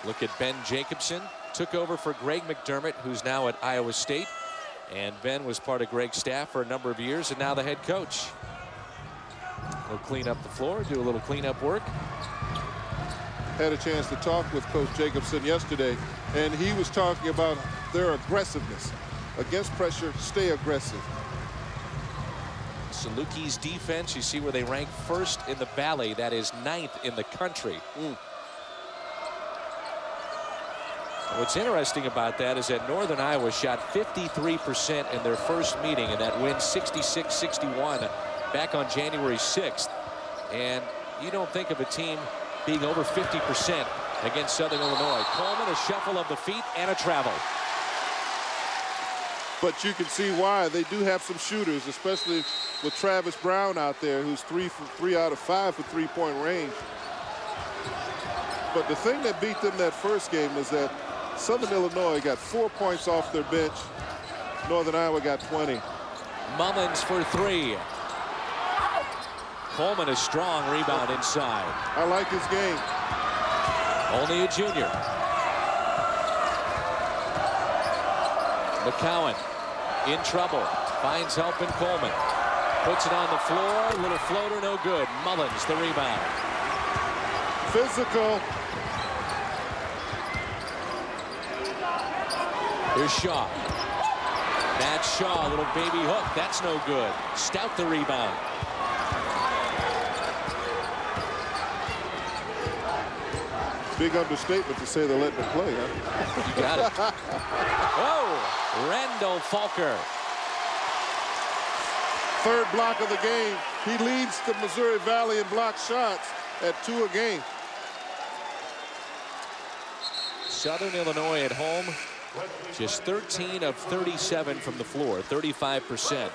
A: Look at Ben Jacobson. Took over for Greg McDermott, who's now at Iowa State. And Ben was part of Greg's staff for a number of years, and now the head coach. He'll clean up the floor, do a little cleanup work.
B: Had a chance to talk with Coach Jacobson yesterday, and he was talking about their aggressiveness. Against pressure, stay aggressive.
A: Salukis defense, you see where they rank first in the Valley. That is 9th in the country. What's interesting about that is that Northern Iowa shot 53% in their first meeting in that win 66-61 back on January 6th. And you don't think of a team being over 50% against Southern Illinois. Coleman, a shuffle of the feet and a travel.
B: But you can see why. They do have some shooters, especially with Travis Brown out there, who's 3 out of 5 for three-point range. But the thing that beat them that first game was that Southern Illinois got 4 points off their bench. Northern Iowa got 20.
A: Mullins for 3. Coleman, a strong rebound inside.
B: I like his game.
A: Only a junior. McCowan in trouble. Finds help in Coleman. Puts it on the floor. Little floater, no good. Mullins, the rebound.
B: Physical.
A: Here's Shaw. Matt Shaw, little baby hook. That's no good. Stout the rebound.
B: Big understatement to say they're letting him play, huh?
A: You got it. Whoa! Randal Falker.
B: Third block of the game. He leads the Missouri Valley in block shots at 2 a game.
A: Southern Illinois at home, just 13 of 37 from the floor, 35%.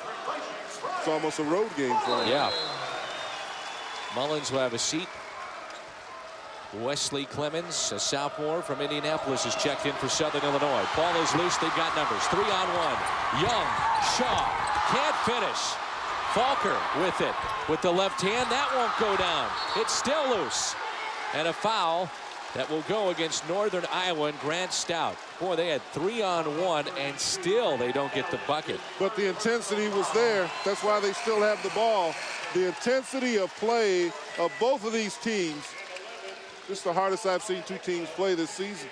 B: It's almost a road game for him.
A: Yeah. Mullins will have a seat. Wesley Clemmons, a sophomore from Indianapolis, is checked in for Southern Illinois. Ball is loose. They've got numbers. 3-on-1. Young, Shaw, can't finish. Falker with it with the left hand. That won't go down. It's still loose. And a foul that will go against Northern Iowa and Grant Stout. Boy, they had 3-on-1, and still they don't get the bucket.
B: But the intensity was there. That's why they still have the ball. The intensity of play of both of these teams. This is the hardest I've seen 2 teams play this season.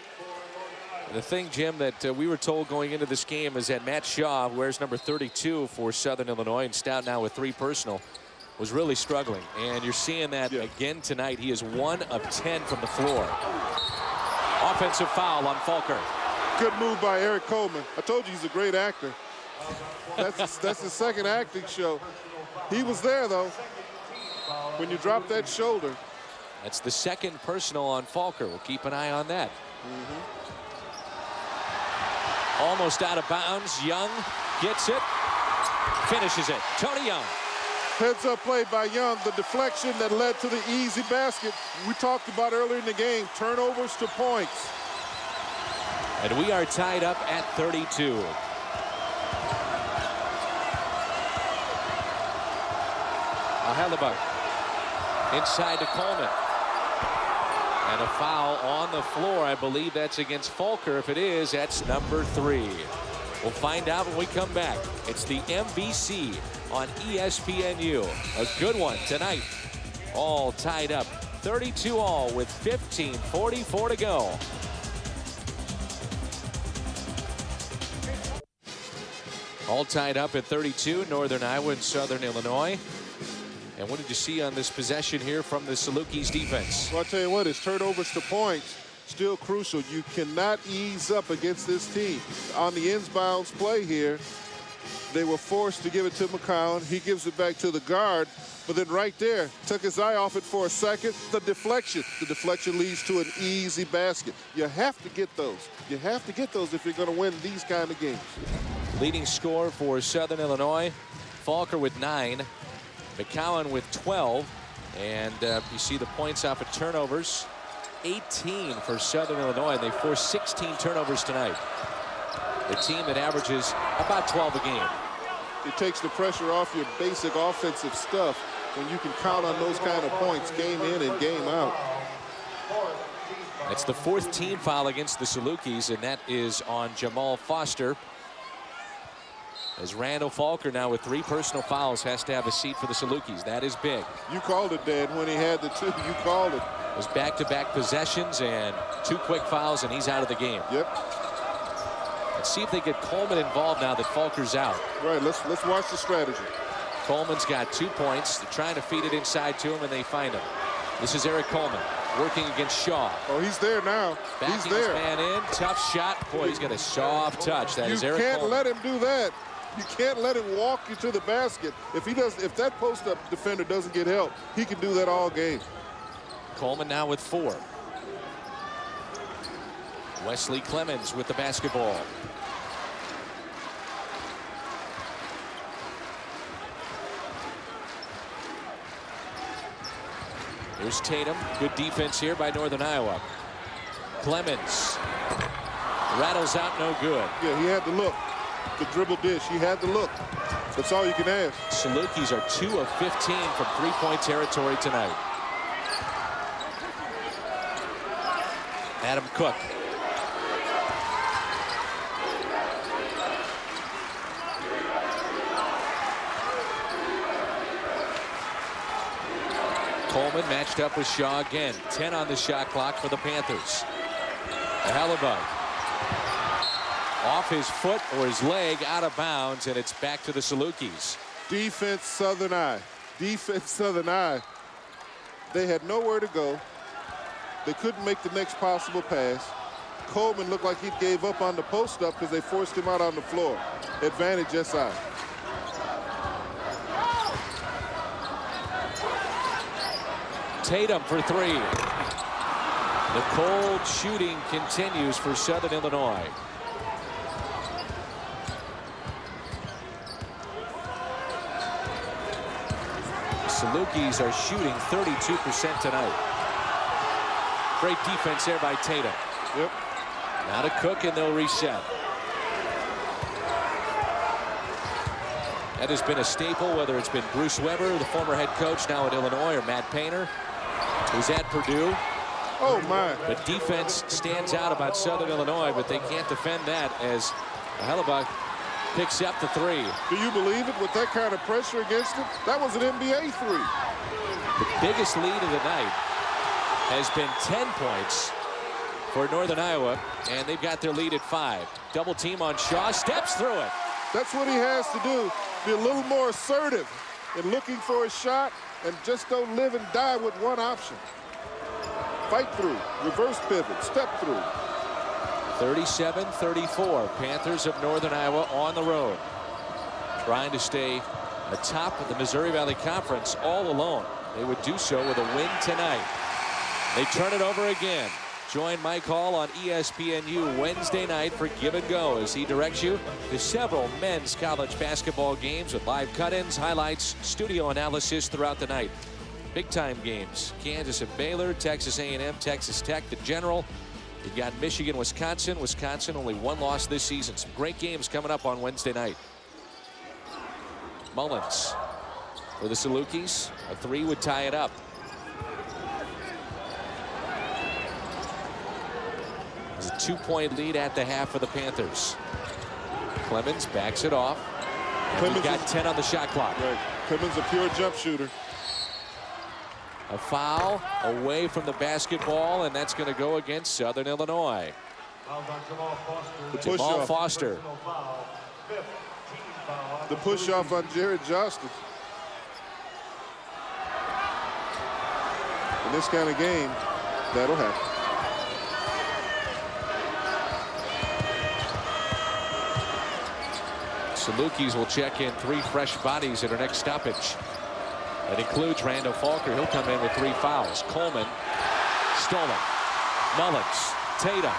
A: The thing, Jim, that we were told going into this game is that Matt Shaw, who wears number 32 for Southern Illinois, and Stout now with 3 personal, was really struggling. And you're seeing that again tonight. He is 1 of 10 from the floor. Offensive foul on Falker.
B: Good move by Eric Coleman. I told you he's a great actor. That's his second acting show. He was there, though. When you drop that shoulder.
A: That's the second personal on Falker. We'll keep an eye on that. Almost out of bounds. Young gets it. Finishes it. Tony Young.
B: Heads up play by Young. The deflection that led to the easy basket. We talked about earlier in the game. Turnovers to points.
A: And we are tied up at 32. Hellebuck inside to Coleman. And a foul on the floor. I believe that's against Falker. If it is, that's number 3. We'll find out when we come back. It's the MVC on ESPN-U. A good one tonight. All tied up. 32 all with 15:44 to go. All tied up at 32. Northern Iowa and Southern Illinois. And what did you see on this possession here from the Salukis defense?
B: Well, I'll tell you what, it's turnovers to points. Still crucial. You cannot ease up against this team. On the inbounds play here, they were forced to give it to McCowan. He gives it back to the guard. But then right there, took his eye off it for a second. The deflection. The deflection leads to an easy basket. You have to get those. You have to get those if you're going to win these kind of games.
A: Leading scorer for Southern Illinois, Falker with 9. McCowan with 12. And you see the points off of turnovers. 18 for Southern Illinois. They forced 16 turnovers tonight. The team that averages about 12 a game.
B: It takes the pressure off your basic offensive stuff when you can count on those kind of points game in and game out.
A: That's the 4th team foul against the Salukis, and that is on Jamaal Foster. As Randal Falker now with 3 personal fouls has to have a seat for the Salukis. That is big.
B: You called it, Dad, when he had the 2. You called it.
A: It was back-to-back possessions and 2 quick fouls, and he's out of the game.
B: Yep.
A: Let's see if they get Coleman involved now that Falker's out.
B: Right, let's watch the strategy.
A: Coleman's got 2 points. They're trying to feed it inside to him, and they find him. This is Eric Coleman working against Shaw.
B: Oh, he's there now.
A: Backing
B: he's there.
A: His man in. Tough shot. Boy, he's got a soft touch. That is Eric Coleman.
B: You can't let him do that. You can't let him walk you to the basket. If that post-up defender doesn't get help, he can do that all game.
A: Coleman now with 4. Wesley Clemmons with the basketball. Here's Tatum. Good defense here by Northern Iowa. Clemmons rattles out, no good.
B: Yeah, he had to look. The dribble dish, he had to look. That's all you can ask.
A: Salukis are 2 of 15 from three-point territory tonight. Adam Cook. Coleman matched up with Shaw again. 10 on the shot clock for the Panthers. Hellebuck off his foot or his leg, out of bounds, and it's back to the Salukis.
B: Defense Southern Eye. Defense Southern Eye. They had nowhere to go. They couldn't make the next possible pass. Coleman looked like he gave up on the post-up because they forced him out on the floor. Advantage SI.
A: Tatum for three. The cold shooting continues for Southern Illinois. Salukis are shooting 32% tonight. Great defense there by Tatum.
B: Yep.
A: Now to Cook, and they'll reset. That has been a staple, whether it's been Bruce Weber, the former head coach now at Illinois, or Matt Painter, who's at Purdue.
B: Oh, my.
A: But defense stands out about Southern Illinois, but they can't defend that as Hellebuck picks up the three.
B: Do you believe it with that kind of pressure against him? That was an NBA three.
A: The biggest lead of the night has been 10 points for Northern Iowa, and they've got their lead at 5. Double team on Shaw, steps through it.
B: That's what he has to do. Be a little more assertive in looking for a shot and just don't live and die with one option. Fight through, reverse pivot, step through.
A: 37-34, Panthers of Northern Iowa on the road, trying to stay atop of the Missouri Valley Conference all alone. They would do so with a win tonight. They turn it over again. Join Mike Hall on ESPNU Wednesday night for Give and Go as he directs you to several men's college basketball games with live cut-ins, highlights, studio analysis throughout the night. Big-time games: Kansas and Baylor, Texas A&M, Texas Tech, the General. You've got Michigan, Wisconsin. Wisconsin only one loss this season. Some great games coming up on Wednesday night. Mullins for the Salukis. A three would tie it up. It's a 2-point lead at the half for the Panthers. Clemmons backs it off. And we've got 10 on the shot clock.
B: Right. Clemmons a pure jump shooter.
A: A foul away from the basketball, and that's going to go against Southern Illinois. Jamaal Foster.
B: The push off on Jared Johnston. In this kind of game, that'll happen.
A: Salukis will check in 3 fresh bodies at our next stoppage. That includes Randal Falker. He'll come in with 3 fouls. Coleman, stolen. Mullins, Tatum,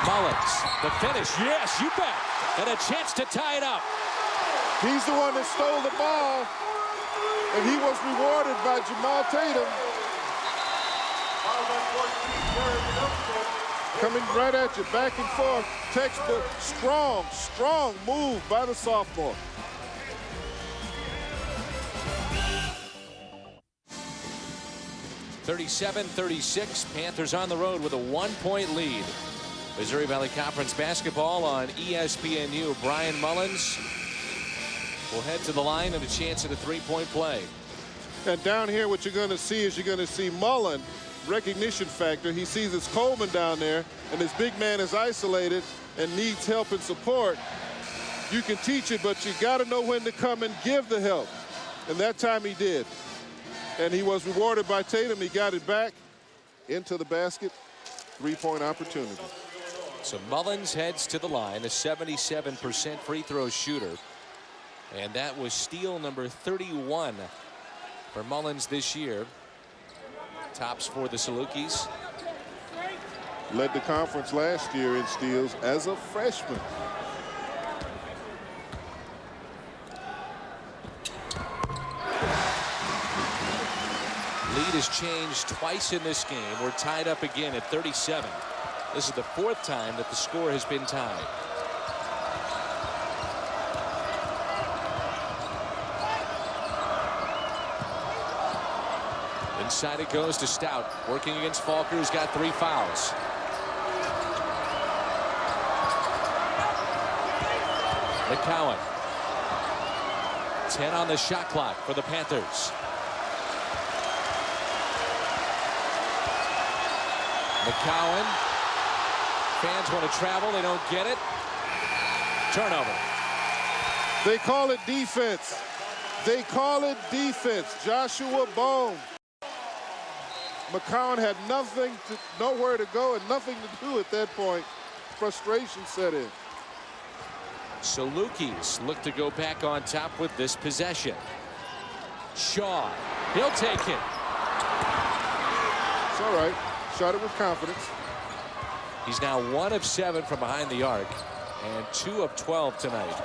A: Mullins, the finish. Yes, you bet. And a chance to tie it up.
B: He's the one that stole the ball, and he was rewarded by Jamaal Tatum. Coming right at you, back and forth. Textbook, strong move by the sophomore.
A: (37-36), Panthers on the road with a 1-point lead. Missouri Valley Conference basketball on ESPNU. Bryan Mullins will head to the line and a chance at a 3-point play.
B: And down here, what you're going to see is you're going to see Mullen, recognition factor. He sees it's Coleman down there, and his big man is isolated and needs help and support. You can teach it, but you got to know when to come and give the help. And that time he did. And he was rewarded by Tatum. He got it back into the basket. 3-point opportunity.
A: So Mullins heads to the line, a 77% free throw shooter. And that was steal number 31 for Mullins this year. Tops for the Salukis.
B: Led the conference last year in steals as a freshman.
A: Lead is has changed twice in this game. We're tied up again at 37. This is the 4th time that the score has been tied. Inside it goes to Stout, working against Falker, who's got 3 fouls. McCowan. 10 on the shot clock for the Panthers. McCowan. Fans want to travel. They don't get it. Turnover.
B: They call it defense. They call it defense. Joshua Bone. McCowan had nowhere to go and nothing to do at that point. Frustration set in.
A: Salukis look to go back on top with this possession. Shaw. He'll take it.
B: It's all right. Shot it with confidence.
A: He's now 1 of 7 from behind the arc and 2 of 12 tonight.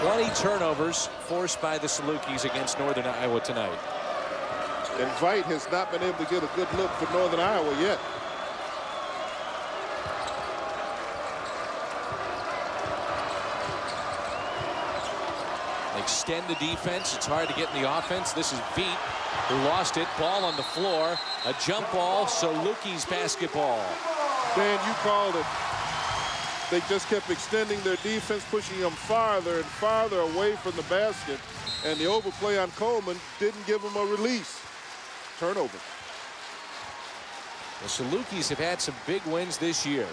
A: 20 turnovers forced by the Salukis against Northern Iowa tonight.
B: And Veit has not been able to get a good look for Northern Iowa yet.
A: Extend the defense. It's hard to get in the offense. This is Veit who lost it. Ball on the floor. A jump ball. Salukis basketball.
B: Dan, you called it. They just kept extending their defense, pushing them farther and farther away from the basket. And the overplay on Coleman didn't give them a release. Turnover.
A: The Salukis have had some big wins this year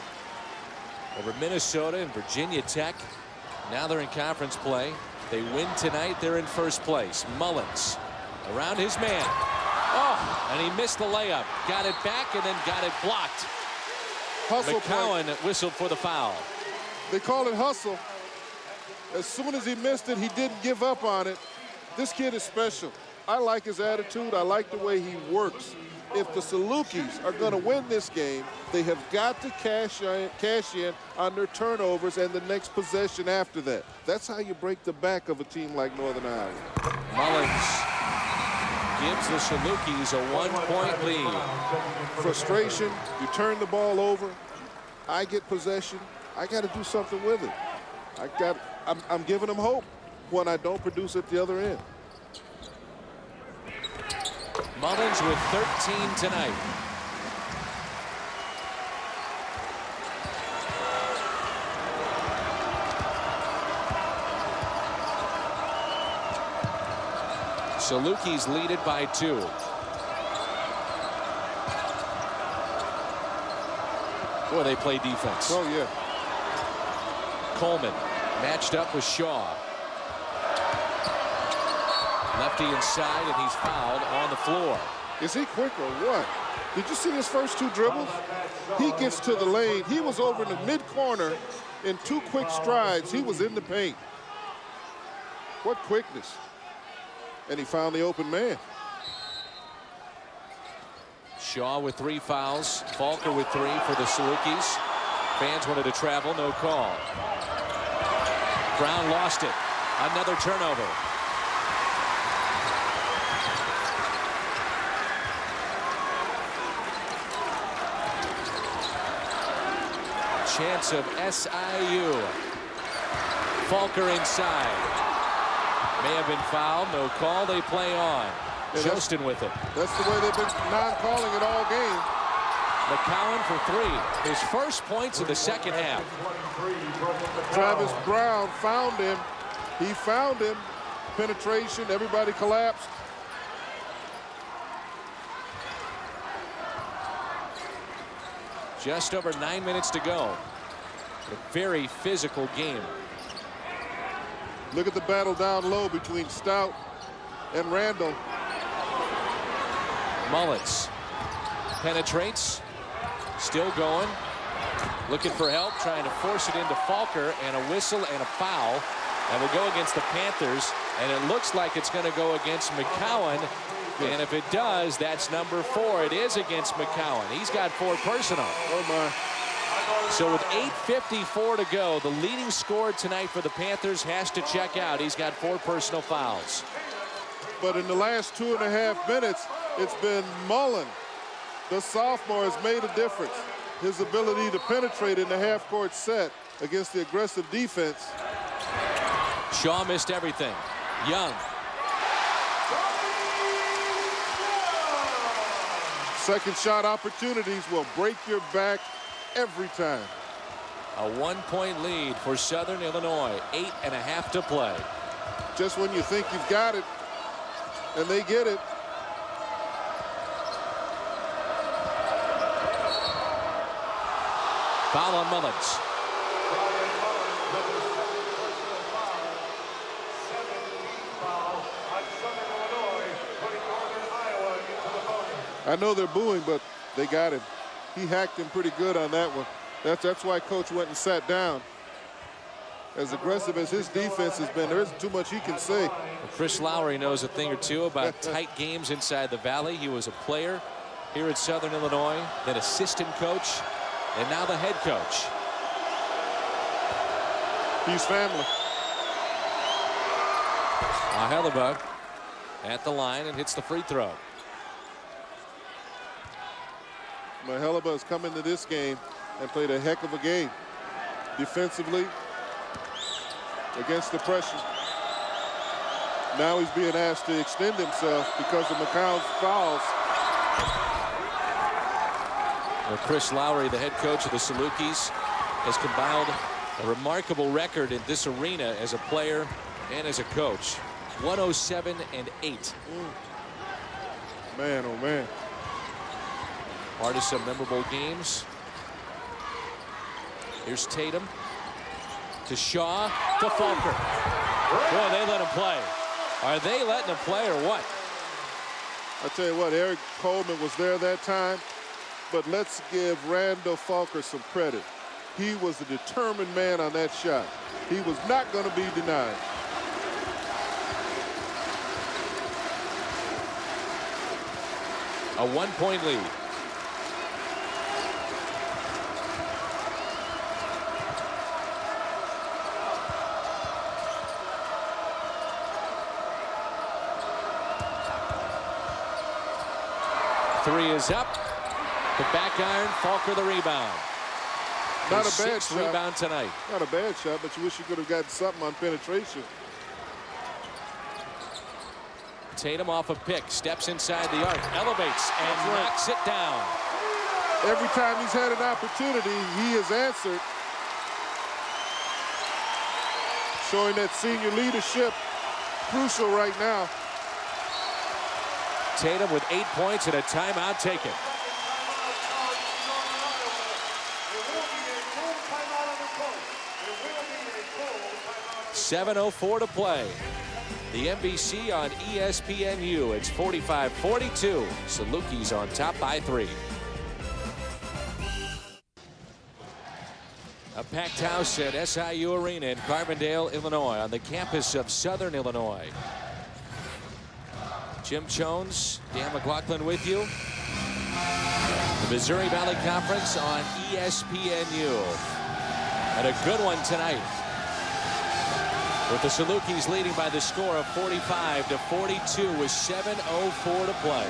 A: over Minnesota and Virginia Tech. Now they're in conference play. They win tonight. They're in first place. Mullins around his man. Oh, and he missed the layup. Got it back and then got it blocked.
B: Hustle
A: McCowan
B: play.
A: whistled for the foul.
B: They call it hustle. As soon as he missed it, he didn't give up on it. This kid is special. I like his attitude. I like the way he works. If the Salukis are going to win this game, they have got to cash in on their turnovers and the next possession after that. That's how you break the back of a team like Northern Iowa.
A: Mullins gives the Salukis a 1-point lead.
B: Frustration, you turn the ball over, I get possession, I got to do something with it. I'm giving them hope when I don't produce at the other end.
A: Mullins with 13 tonight. Salukis lead it by 2. Boy, they play defense.
B: Oh, yeah.
A: Coleman matched up with Shaw. Lefty inside, and he's fouled on the floor.
B: Is he quick or what? Did you see his first 2 dribbles? He gets to the lane. He was over in the mid-corner in 2 quick strides. He was in the paint. What quickness. And he found the open man.
A: Shaw with 3 fouls. Falker with 3 for the Salukis. Fans wanted to travel, no call. Brown lost it. Another turnover. Chance of SIU. Falker inside. May have been fouled. No call. They play on.
B: Yeah,
A: Justin with it.
B: That's the way they've been non-calling it all game.
A: McCowan for 3. His first points of the second half.
B: Travis Brown found him. He found him. Penetration. Everybody collapsed.
A: Just over 9 minutes to go. A very physical game.
B: Look at the battle down low between Stout and Randal.
A: Mullins penetrates. Still going. Looking for help. Trying to force it into Falker. And a whistle and a foul. And will go against the Panthers. And it looks like it's going to go against McCowan. And if it does, that's number 4. It is against McCowan. He's got 4 personal.
B: Oh, my.
A: So with 8:54 to go, the leading scorer tonight for the Panthers has to check out. He's got 4 personal fouls.
B: But in the last 2.5 minutes, It's been Mullins. The sophomore has made a difference. His ability to penetrate in the half-court set against the aggressive defense.
A: Shaw missed everything. Young.
B: Second shot opportunities will break your back every time.
A: A 1-point lead for Southern Illinois. 8.5 to play.
B: Just when you think you've got it, and they get it.
A: Foul on Mullins.
B: I know they're booing, but they got him. He hacked him pretty good on that one. That's why Coach went and sat down. As aggressive as his defense has been, there isn't too much he can say.
A: Well, Chris Lowry knows a thing or two about tight games inside the Valley. He was a player here at Southern Illinois, then assistant coach, and now the head coach.
B: He's family.
A: Hellebuck at the line and hits the free throw.
B: Hellebuck has come into this game and played a heck of a game. Defensively, against the pressure. Now he's being asked to extend himself because of McCown's fouls.
A: Well, Chris Lowry, the head coach of the Salukis, has compiled a remarkable record in this arena as a player and as a coach. 107-8.
B: Man, oh man.
A: Part of some memorable games. Here's Tatum to Shaw to Falker. Boy, they let him play. Are they letting him play or what?
B: I tell you what, Eric Coleman was there that time, but let's give Randal Falker some credit. He was a determined man on that shot. He was not going to be denied.
A: A 1-point lead. Three is up. The back iron, Falker the rebound.
B: Not a bad
A: shot. Rebound tonight.
B: Not a bad shot, but you wish you could have gotten something on penetration.
A: Tatum off a pick, steps inside the arc, elevates and knocks it down.
B: Every time he's had an opportunity, he has answered. Showing that senior leadership, crucial right now.
A: Tatum with 8 points and a timeout taken. .7:04 to play. The NBC on ESPN-U. It's 45-42. Salukis on top by 3. A packed house at SIU Arena in Carbondale, Illinois, on the campus of Southern Illinois. Jim Jones, Dan McLaughlin with you. The Missouri Valley Conference on ESPN-U. And a good one tonight, with the Salukis leading by the score of 45-42 with 7:04 to play.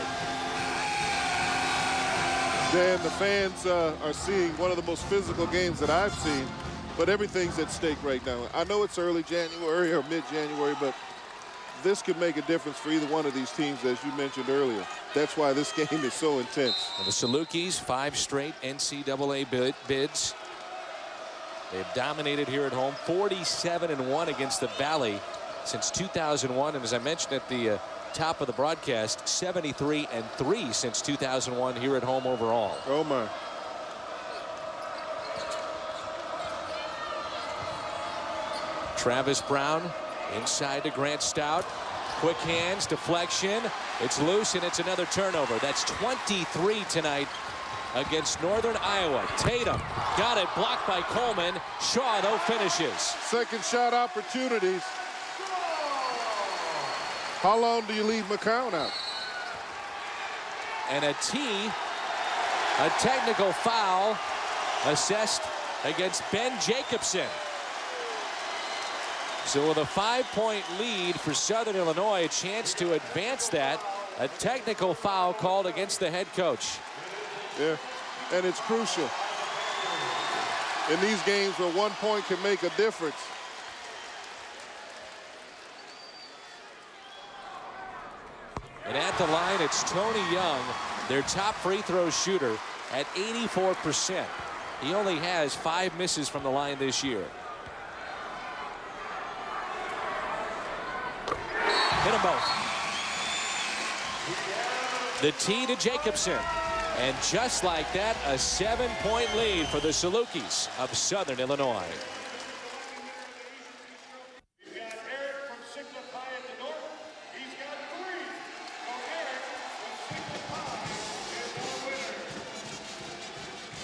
B: Dan, the fans are seeing one of the most physical games that I've seen, but everything's at stake right now. I know it's early January or mid-January, but this could make a difference for either one of these teams, as you mentioned earlier. That's why this game is so intense.
A: Well, the Salukis, 5 straight NCAA bids. They've dominated here at home, 47-1 against the Valley since 2001. And as I mentioned at the top of the broadcast, 73-3 since 2001 here at home overall.
B: Oh, my.
A: Travis Brown inside to Grant Stout. Quick hands, deflection. It's loose, and it's another turnover. That's 23 tonight against Northern Iowa. Tatum got it, blocked by Coleman. Shaw, though, finishes.
B: Second shot opportunities. How long do you leave McCown out?
A: And a technical foul assessed against Ben Jacobson. So with a 5-point lead for Southern Illinois, a chance to advance that A technical foul called against the head coach.
B: Yeah, and it's crucial in these games where 1 point can make a difference.
A: And at the line, it's Tony Young, their top free throw shooter, at 84%. He only has 5 misses from the line this year. Hit them both. The tee to Jacobson. And just like that, a 7-point lead for the Salukis of Southern Illinois.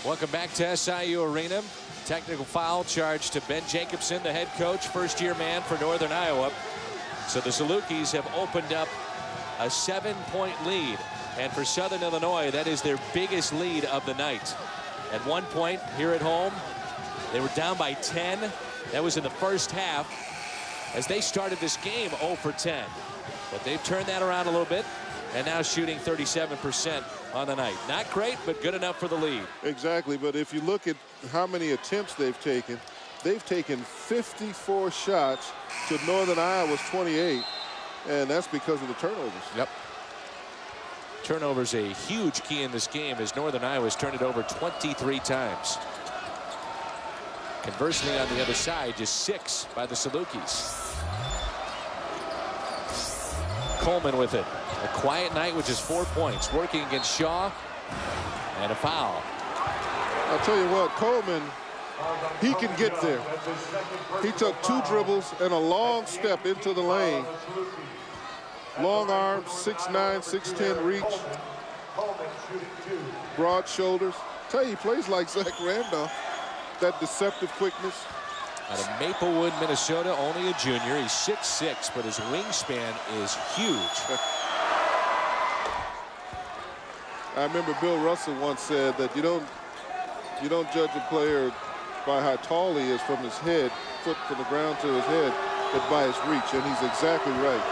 A: Welcome back to SIU Arena. Technical foul charge to Ben Jacobson, the head coach, first-year man for Northern Iowa. So the Salukis have opened up a 7-point lead. And for Southern Illinois, that is their biggest lead of the night. At one point here at home, they were down by 10. That was in the first half as they started this game 0 for 10. But they've turned that around a little bit and now shooting 37% on the night. Not great, but good enough for the lead.
B: Exactly, but if you look at how many attempts they've taken 54 shots to Northern Iowa's 28, and that's because of the turnovers.
A: Yep. Turnovers a huge key in this game as Northern Iowa's turned it over 23 times. Conversely, on the other side, just 6 by the Salukis. Coleman with it. A quiet night with just 4 points. Working against Shaw. And a foul.
B: I'll tell you what, Coleman, he can get there. He took 2 dribbles and a long step into the lane. Long arms, 6'9", 6'10" reach. Broad shoulders. I tell you, he plays like Zach Randal. That deceptive quickness.
A: Out of Maplewood, Minnesota, only a junior. He's 6'6", but his wingspan is huge.
B: I remember Bill Russell once said that you don't judge a player by how tall he is from his head, foot from the ground to his head, but by his reach, and he's exactly right.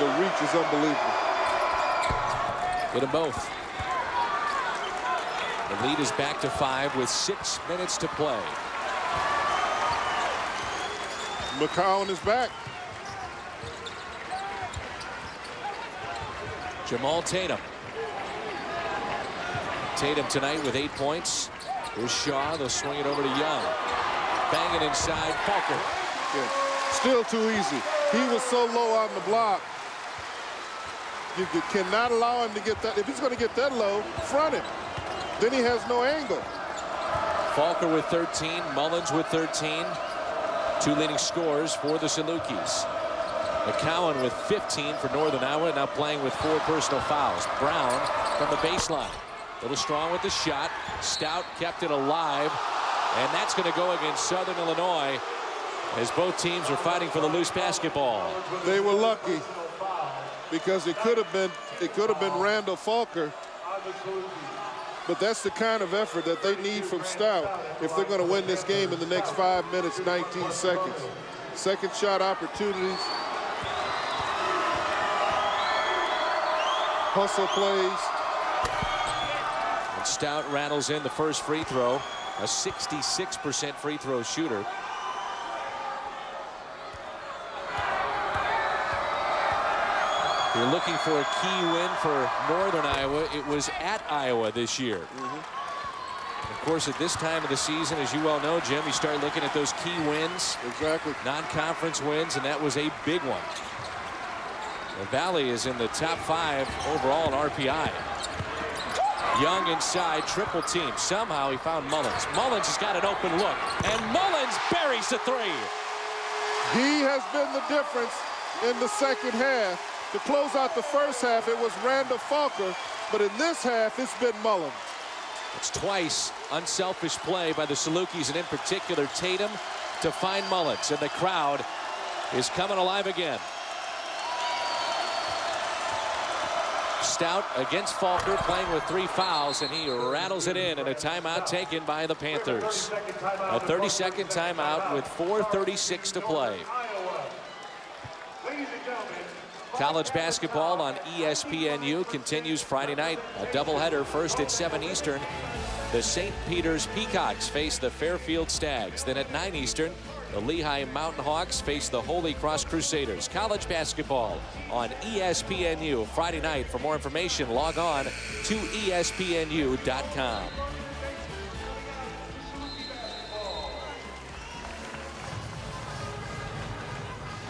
B: The reach is unbelievable.
A: Hit them both. The lead is back to 5 with 6 minutes to play.
B: McCowan is back.
A: Jamaal Tatum. Tatum tonight with 8 points. Here's Shaw. They'll swing it over to Young. Bang it inside. Falker.
B: Yeah. Still too easy. He was so low on the block. You cannot allow him to get that. If he's going to get that low, front him. Then he has no angle.
A: Falker with 13. Mullins with 13. 2 leading scorers for the Salukis. McCowan with 15 for Northern Iowa, now playing with 4 personal fouls. Brown from the baseline. A little strong with the shot. Stout kept it alive. And that's going to go against Southern Illinois as both teams are fighting for the loose basketball.
B: They were lucky because it could have been Randal Falker. But that's the kind of effort that they need from Stout if they're going to win this game in the next 5 minutes, 19 seconds. Second shot opportunities. Hustle plays.
A: And Stout rattles in the first free throw. A 66% free throw shooter. You're looking for a key win for Northern Iowa. It was at Iowa this year. Of course, at this time of the season, as you well know, Jim, you start looking at those key wins.
B: Exactly.
A: Non-conference wins, and that was a big one. The Valley is in the top 5 overall in RPI. Young inside, triple team. Somehow he found Mullins. Mullins has got an open look, and Mullins buries the 3.
B: He has been the difference in the second half. To close out the first half, it was Randal Falker, but in this half, it's been Mullins.
A: It's twice unselfish play by the Salukis, and in particular Tatum, to find Mullins, and the crowd is coming alive again. Stout against Falker, playing with 3 fouls, and he rattles it in, and a timeout taken by the Panthers. A 30-second timeout with 4:36 to play. College basketball on ESPNU continues Friday night. A doubleheader, first at 7 Eastern. The St. Peter's Peacocks face the Fairfield Stags. Then at 9 Eastern, the Lehigh Mountain Hawks face the Holy Cross Crusaders. College basketball on ESPNU Friday night. For more information, log on to ESPNU.com.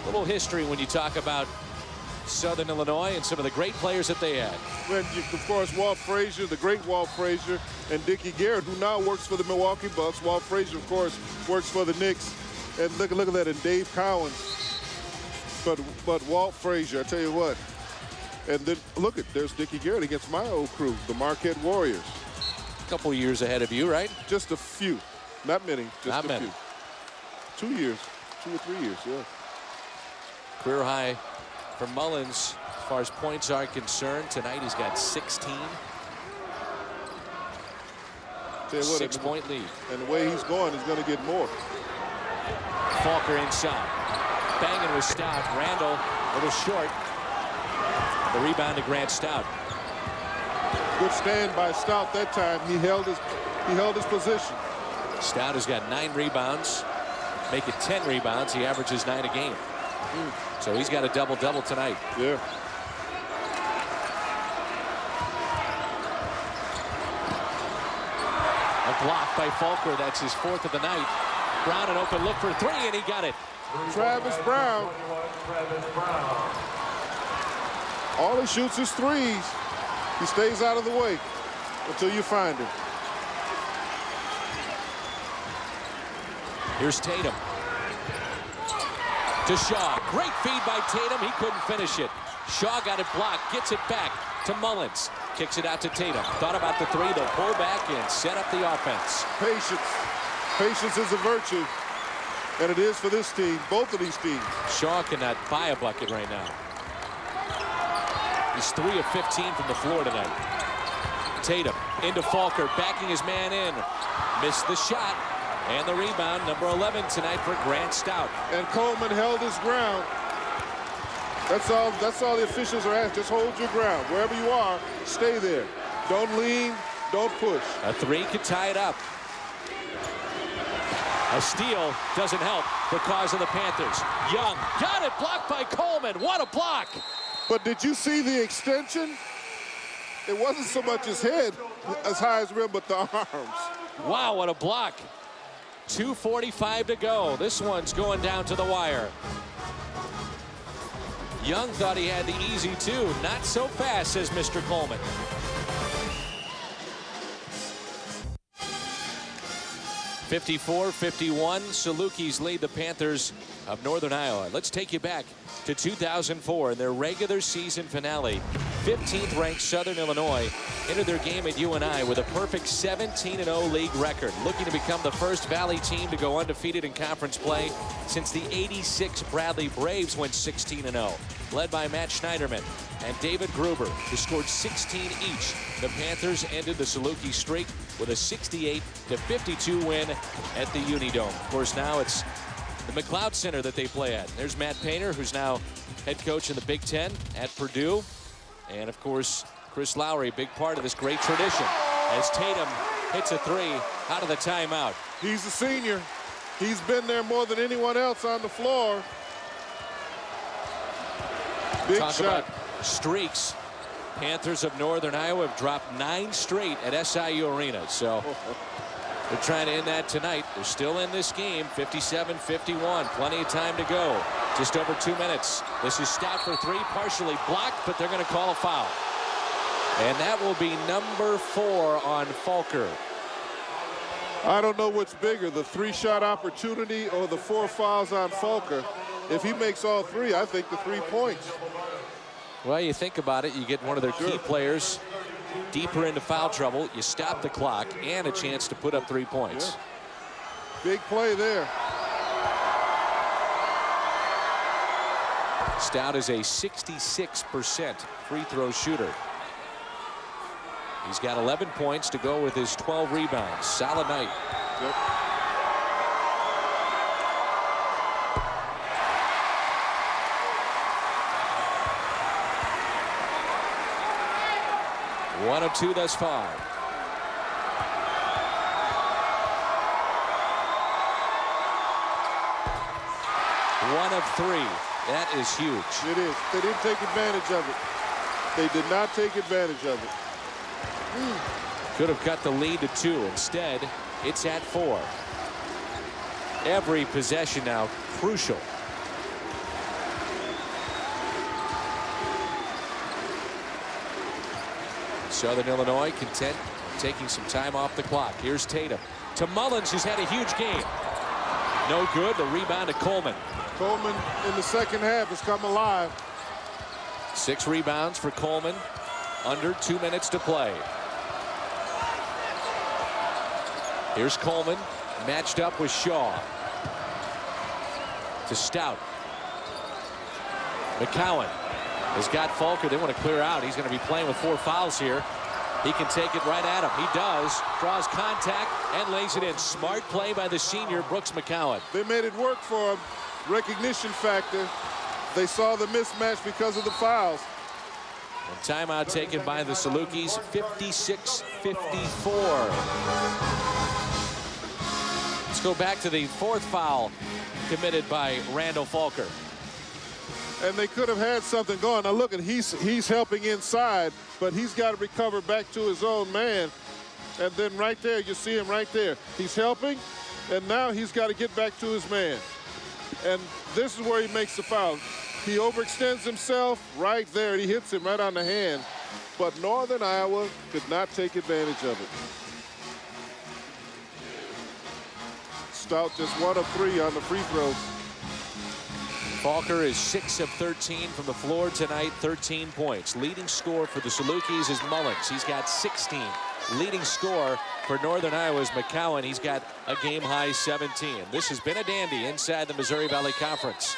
A: A little history when you talk about Southern Illinois and some of the great players that they had.
B: And of course, Walt Frazier, the great Walt Frazier, and Dickie Garrett, who now works for the Milwaukee Bucks. Walt Frazier, of course, works for the Knicks. And look at that, and Dave Cowens. But Walt Frazier, I tell you what. And then look at, there's Dickie Garrett against my old crew, the Marquette Warriors.
A: A couple years ahead of you, right?
B: Just a few, not many, just
A: not
B: a
A: many.
B: few. 2 years, 2 or 3 years, yeah.
A: Career high for Mullins as far as points are concerned. Tonight he's got 16.
B: Tell you what,
A: 6-point lead.
B: And the way he's going, he's going to get more.
A: Falker inside. Banging with Stout. Randal a little short. The rebound to Grant Stout.
B: Good stand by Stout that time. He held his position.
A: Stout has got 9 rebounds. Make it 10 rebounds. He averages 9 a game. So he's got a double-double tonight.
B: Yeah.
A: A block by Falker. That's his 4th of the night. Brown an open look for 3, and he got it.
B: Travis Brown. All he shoots is threes. He stays out of the way until you find him.
A: Here's Tatum. To Shaw. Great feed by Tatum. He couldn't finish it. Shaw got it blocked. Gets it back to Mullins. Kicks it out to Tatum. Thought about the 3. They'll pull back and set up the offense.
B: Patience. Patience is a virtue. And it is for this team, both of these teams.
A: Shaw cannot buy a bucket right now. He's 3 of 15 from the floor tonight. Tatum into Falker, backing his man in. Missed the shot. And the rebound, number 11 tonight for Grant Stout.
B: And Coleman held his ground. That's all the officials are asking. Just hold your ground. Wherever you are, stay there. Don't lean, don't push.
A: A 3 could tie it up. A steal doesn't help the cause of the Panthers. Young got it, blocked by Coleman. What a block!
B: But did you see the extension? It wasn't so much his head as high as rim, but the arms.
A: Wow, what a block. 2:45 to go. This one's going down to the wire. Young thought he had the easy 2. Not so fast, says Mr. Coleman. (54-51). Salukis lead the Panthers of Northern Iowa. Let's take you back to 2004 in their regular season finale. 15th ranked Southern Illinois entered their game at UNI with a perfect 17-0 league record, looking to become the first Valley team to go undefeated in conference play since the '86 Bradley Braves went 16-0, led by Matt Schneiderman and David Gruber, who scored 16 each. The Panthers ended the Salukis streak with a 68-52 win at the Unidome. Of course, now it's the McLeod Center that they play at. There's Matt Painter, who's now head coach in the Big Ten at Purdue. And, of course, Chris Lowry, big part of this great tradition, as Tatum hits a 3 out of the timeout.
B: He's a senior. He's been there more than anyone else on the floor. Big
A: Talk
B: shot.
A: about streaks. Panthers of Northern Iowa have dropped 9 straight at SIU Arena. So they're trying to end that tonight. They're still in this game, 57-51. Plenty of time to go. Just over 2 minutes. This is Stout for 3, partially blocked, but they're going to call a foul. And that will be number 4 on Falker.
B: I don't know what's bigger, the 3-shot opportunity or the 4 fouls on Falker. If he makes all 3, I think the 3 points.
A: Well, you think about it, you get one of their key players deeper into foul trouble, you stop the clock, and a chance to put up 3 points.
B: Big play there.
A: Stout is a 66% free throw shooter. He's got 11 points to go with his 12 rebounds. Solid night.
B: Yep.
A: 1 of 2 thus far. One of 3. That is huge.
B: It is. They didn't take advantage of it. They did not take advantage of it.
A: Could have cut the lead to 2. Instead, it's at 4. Every possession now crucial. Southern Illinois content taking some time off the clock. Here's Tatum to Mullins, who's had a huge game. No good. The rebound to Coleman.
B: Coleman in the second half has come alive.
A: 6 rebounds for Coleman. Under 2 minutes to play. Here's Coleman matched up with Shaw. To Stout. McCowan has got Falker. They want to clear out. He's going to be playing with 4 fouls here. He can take it right at him. He does. Draws contact and lays it in. Smart play by the senior Brooks McCowan.
B: They made it work for him. Recognition factor. They saw the mismatch because of the fouls.
A: And timeout taken by the Salukis. 56-54. Let's go back to the 4th foul committed by Randal Falker.
B: And they could have had something going. Now look, he's helping inside, but he's got to recover back to his own man. And then right there, you see him right there. He's helping, and now he's got to get back to his man. And this is where he makes the foul. He overextends himself right there. He hits him right on the hand. But Northern Iowa could not take advantage of it. Stout just 1 of 3 on the free throws.
A: Falker is 6 of 13 from the floor tonight, 13 points. Leading scorer for the Salukis is Mullins. He's got 16. Leading scorer for Northern Iowa's McCowan. He's got a game-high 17. This has been a dandy inside the Missouri Valley Conference.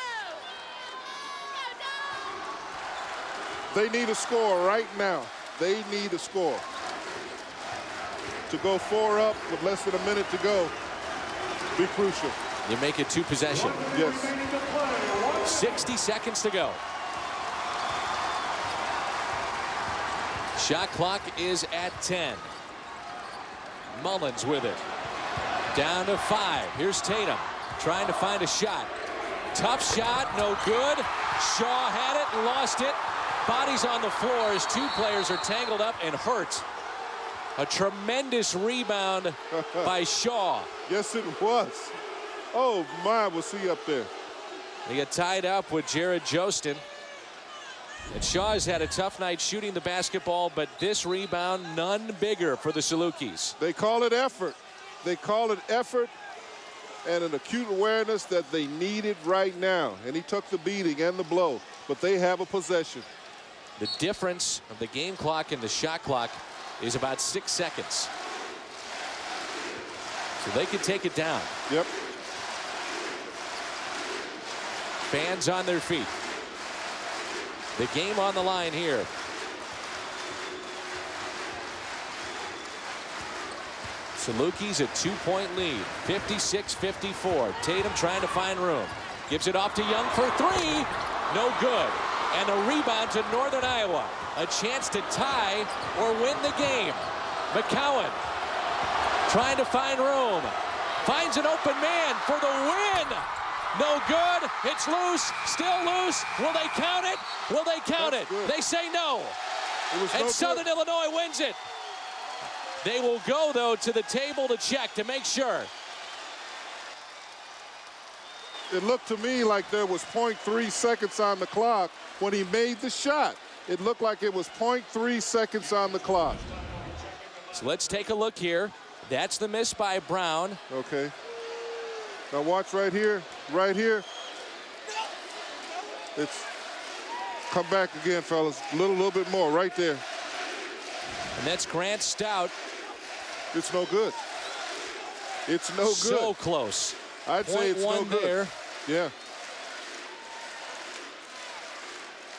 B: They need a score right now. They need a score. To go 4 up with less than a minute to go, be crucial.
A: You make it 2 possession.
B: Yes.
A: 60 seconds to go. Shot clock is at 10. Mullins with it. Down to 5. Here's Tatum trying to find a shot. Tough shot, no good. Shaw had it and lost it. Bodies on the floor as 2 players are tangled up and hurt. A tremendous rebound by Shaw.
B: Yes, it was. Oh, my, was he up there.
A: They get tied up with Jared Jostin. And Shaw has had a tough night shooting the basketball, but this rebound, none bigger for the Salukis.
B: They call it effort. They call it effort and an acute awareness that they needed right now. And he took the beating and the blow, but they have a possession.
A: The difference of the game clock and the shot clock is about 6 seconds. So they can take it down.
B: Yep.
A: Fans on their feet. The game on the line here. Salukis a 2-point lead. 56-54. Tatum trying to find room. Gives it off to Young for 3. No good. And a rebound to Northern Iowa. A chance to tie or win the game. McCowan trying to find room. Finds an open man for the win. No good. It's loose. Still loose. Will they count it? Will they count it? They say no. And Southern Illinois wins it. They will go, though, to the table to check to make sure.
B: It looked to me like there was 0.3 seconds on the clock when he made the shot. It looked like it was 0.3 seconds on the clock.
A: So let's take a look here. That's the miss by Brown.
B: Okay. Now watch right here, right here. It's come back again, fellas. A little bit more right there.
A: And that's Grant Stout.
B: It's no good. It's no good.
A: So close.
B: I'd say it's no good.
A: There.
B: Yeah.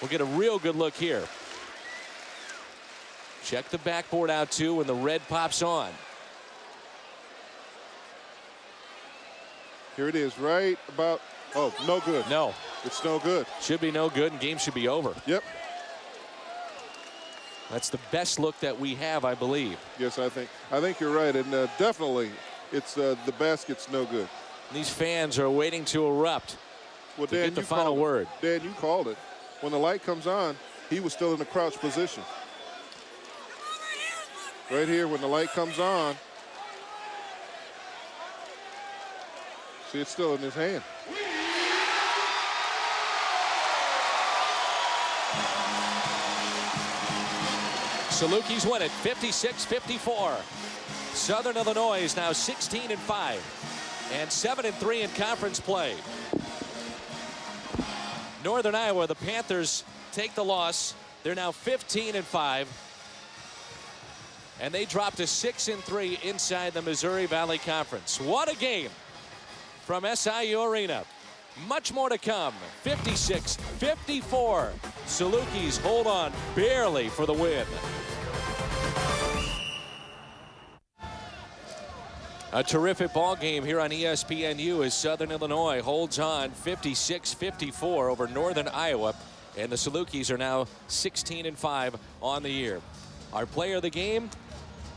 A: We'll get a real good look here. Check the backboard out, too, when the red pops on.
B: Here it is, right about, oh, no good.
A: No.
B: It's no good.
A: Should be no good, and game should be over.
B: Yep.
A: That's the best look that we have, I believe.
B: Yes, I think you're right, and definitely it's the basket's no good.
A: These fans are waiting to erupt.
B: Well,
A: to
B: Dan,
A: get the final word.
B: Dan, you called it. When the light comes on, he was still in the crouch position. Right here, when the light comes on, see, it's still in his hand.
A: Salukis win it 56-54. Southern Illinois is now 16-5 and 7-3 in conference play. Northern Iowa, the Panthers take the loss. They're now 15-5. And they dropped to 6-3 inside the Missouri Valley Conference. What a game from SIU Arena. Much more to come. 56-54. Salukis hold on barely for the win. A terrific ball game here on ESPNU as Southern Illinois holds on 56-54 over Northern Iowa. And the Salukis are now 16-5 on the year. Our player of the game,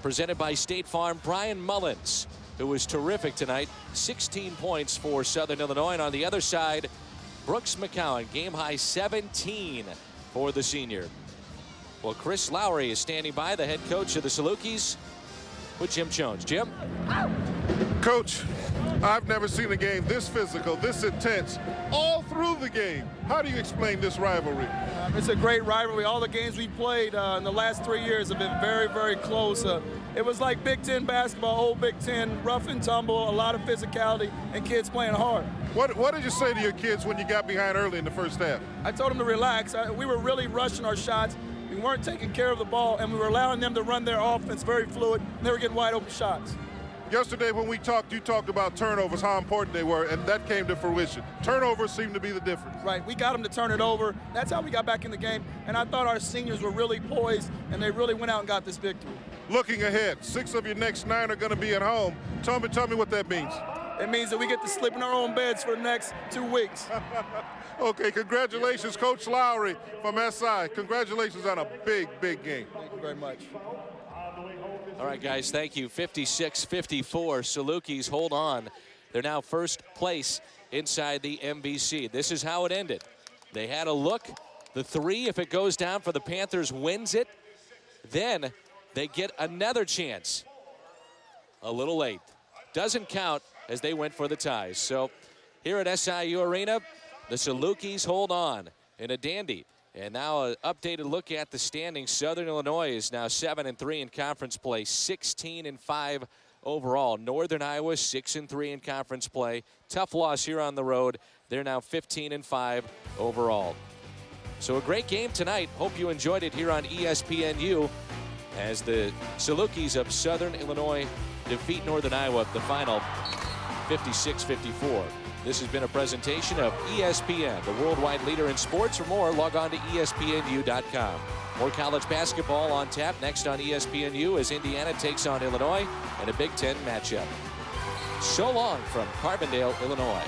A: presented by State Farm, Bryan Mullins, who was terrific tonight. 16 points for Southern Illinois. And on the other side, Brooks McCowan, game high 17 for the senior. Well, Chris Lowry is standing by, the head coach of the Salukis, with Jim Jones. Jim?
B: Coach, I've never seen a game this physical, this intense, all through the game. How do you explain this rivalry?
C: It's a great rivalry. All the games we played in the last 3 years have been very, very close. It was like Big Ten basketball, old Big Ten, rough and tumble, a lot of physicality, and kids playing hard.
B: What did you say to your kids when you got behind early in the first half?
C: I told them to relax. We were really rushing our shots. We weren't taking care of the ball, and we were allowing them to run their offense very fluid, and they were getting wide open shots.
B: Yesterday when we talked, you talked about turnovers, how important they were, and that came to fruition. Turnovers seem to be the difference.
C: Right, we got them to turn it over. That's how we got back in the game, and I thought our seniors were really poised, and they really went out and got this victory.
B: Looking ahead, 6 of your next 9 are going to be at home. Tell me what that means.
C: It means that we get to sleep in our own beds for the next 2 weeks.
B: Okay, congratulations, Coach Lowry from SI. Congratulations on a big, big game.
C: Thank you very much.
A: All right, guys, thank you. 56-54. Salukis hold on. They're now first place inside the MVC. This is how it ended. They had a look. The 3, if it goes down for the Panthers, wins it. Then they get another chance. A little late. Doesn't count as they went for the ties. So here at SIU Arena, the Salukis hold on in a dandy. And now an updated look at the standings. Southern Illinois is now 7-3 in conference play, 16-5 overall. Northern Iowa 6-3 in conference play. Tough loss here on the road. They're now 15-5 overall. So a great game tonight. Hope you enjoyed it here on ESPNU as the Salukis of Southern Illinois defeat Northern Iowa at the final 56-54. This has been a presentation of ESPN, the worldwide leader in sports. For more, log on to ESPNU.com. More college basketball on tap next on ESPNU as Indiana takes on Illinois in a Big Ten matchup. So long from Carbondale, Illinois.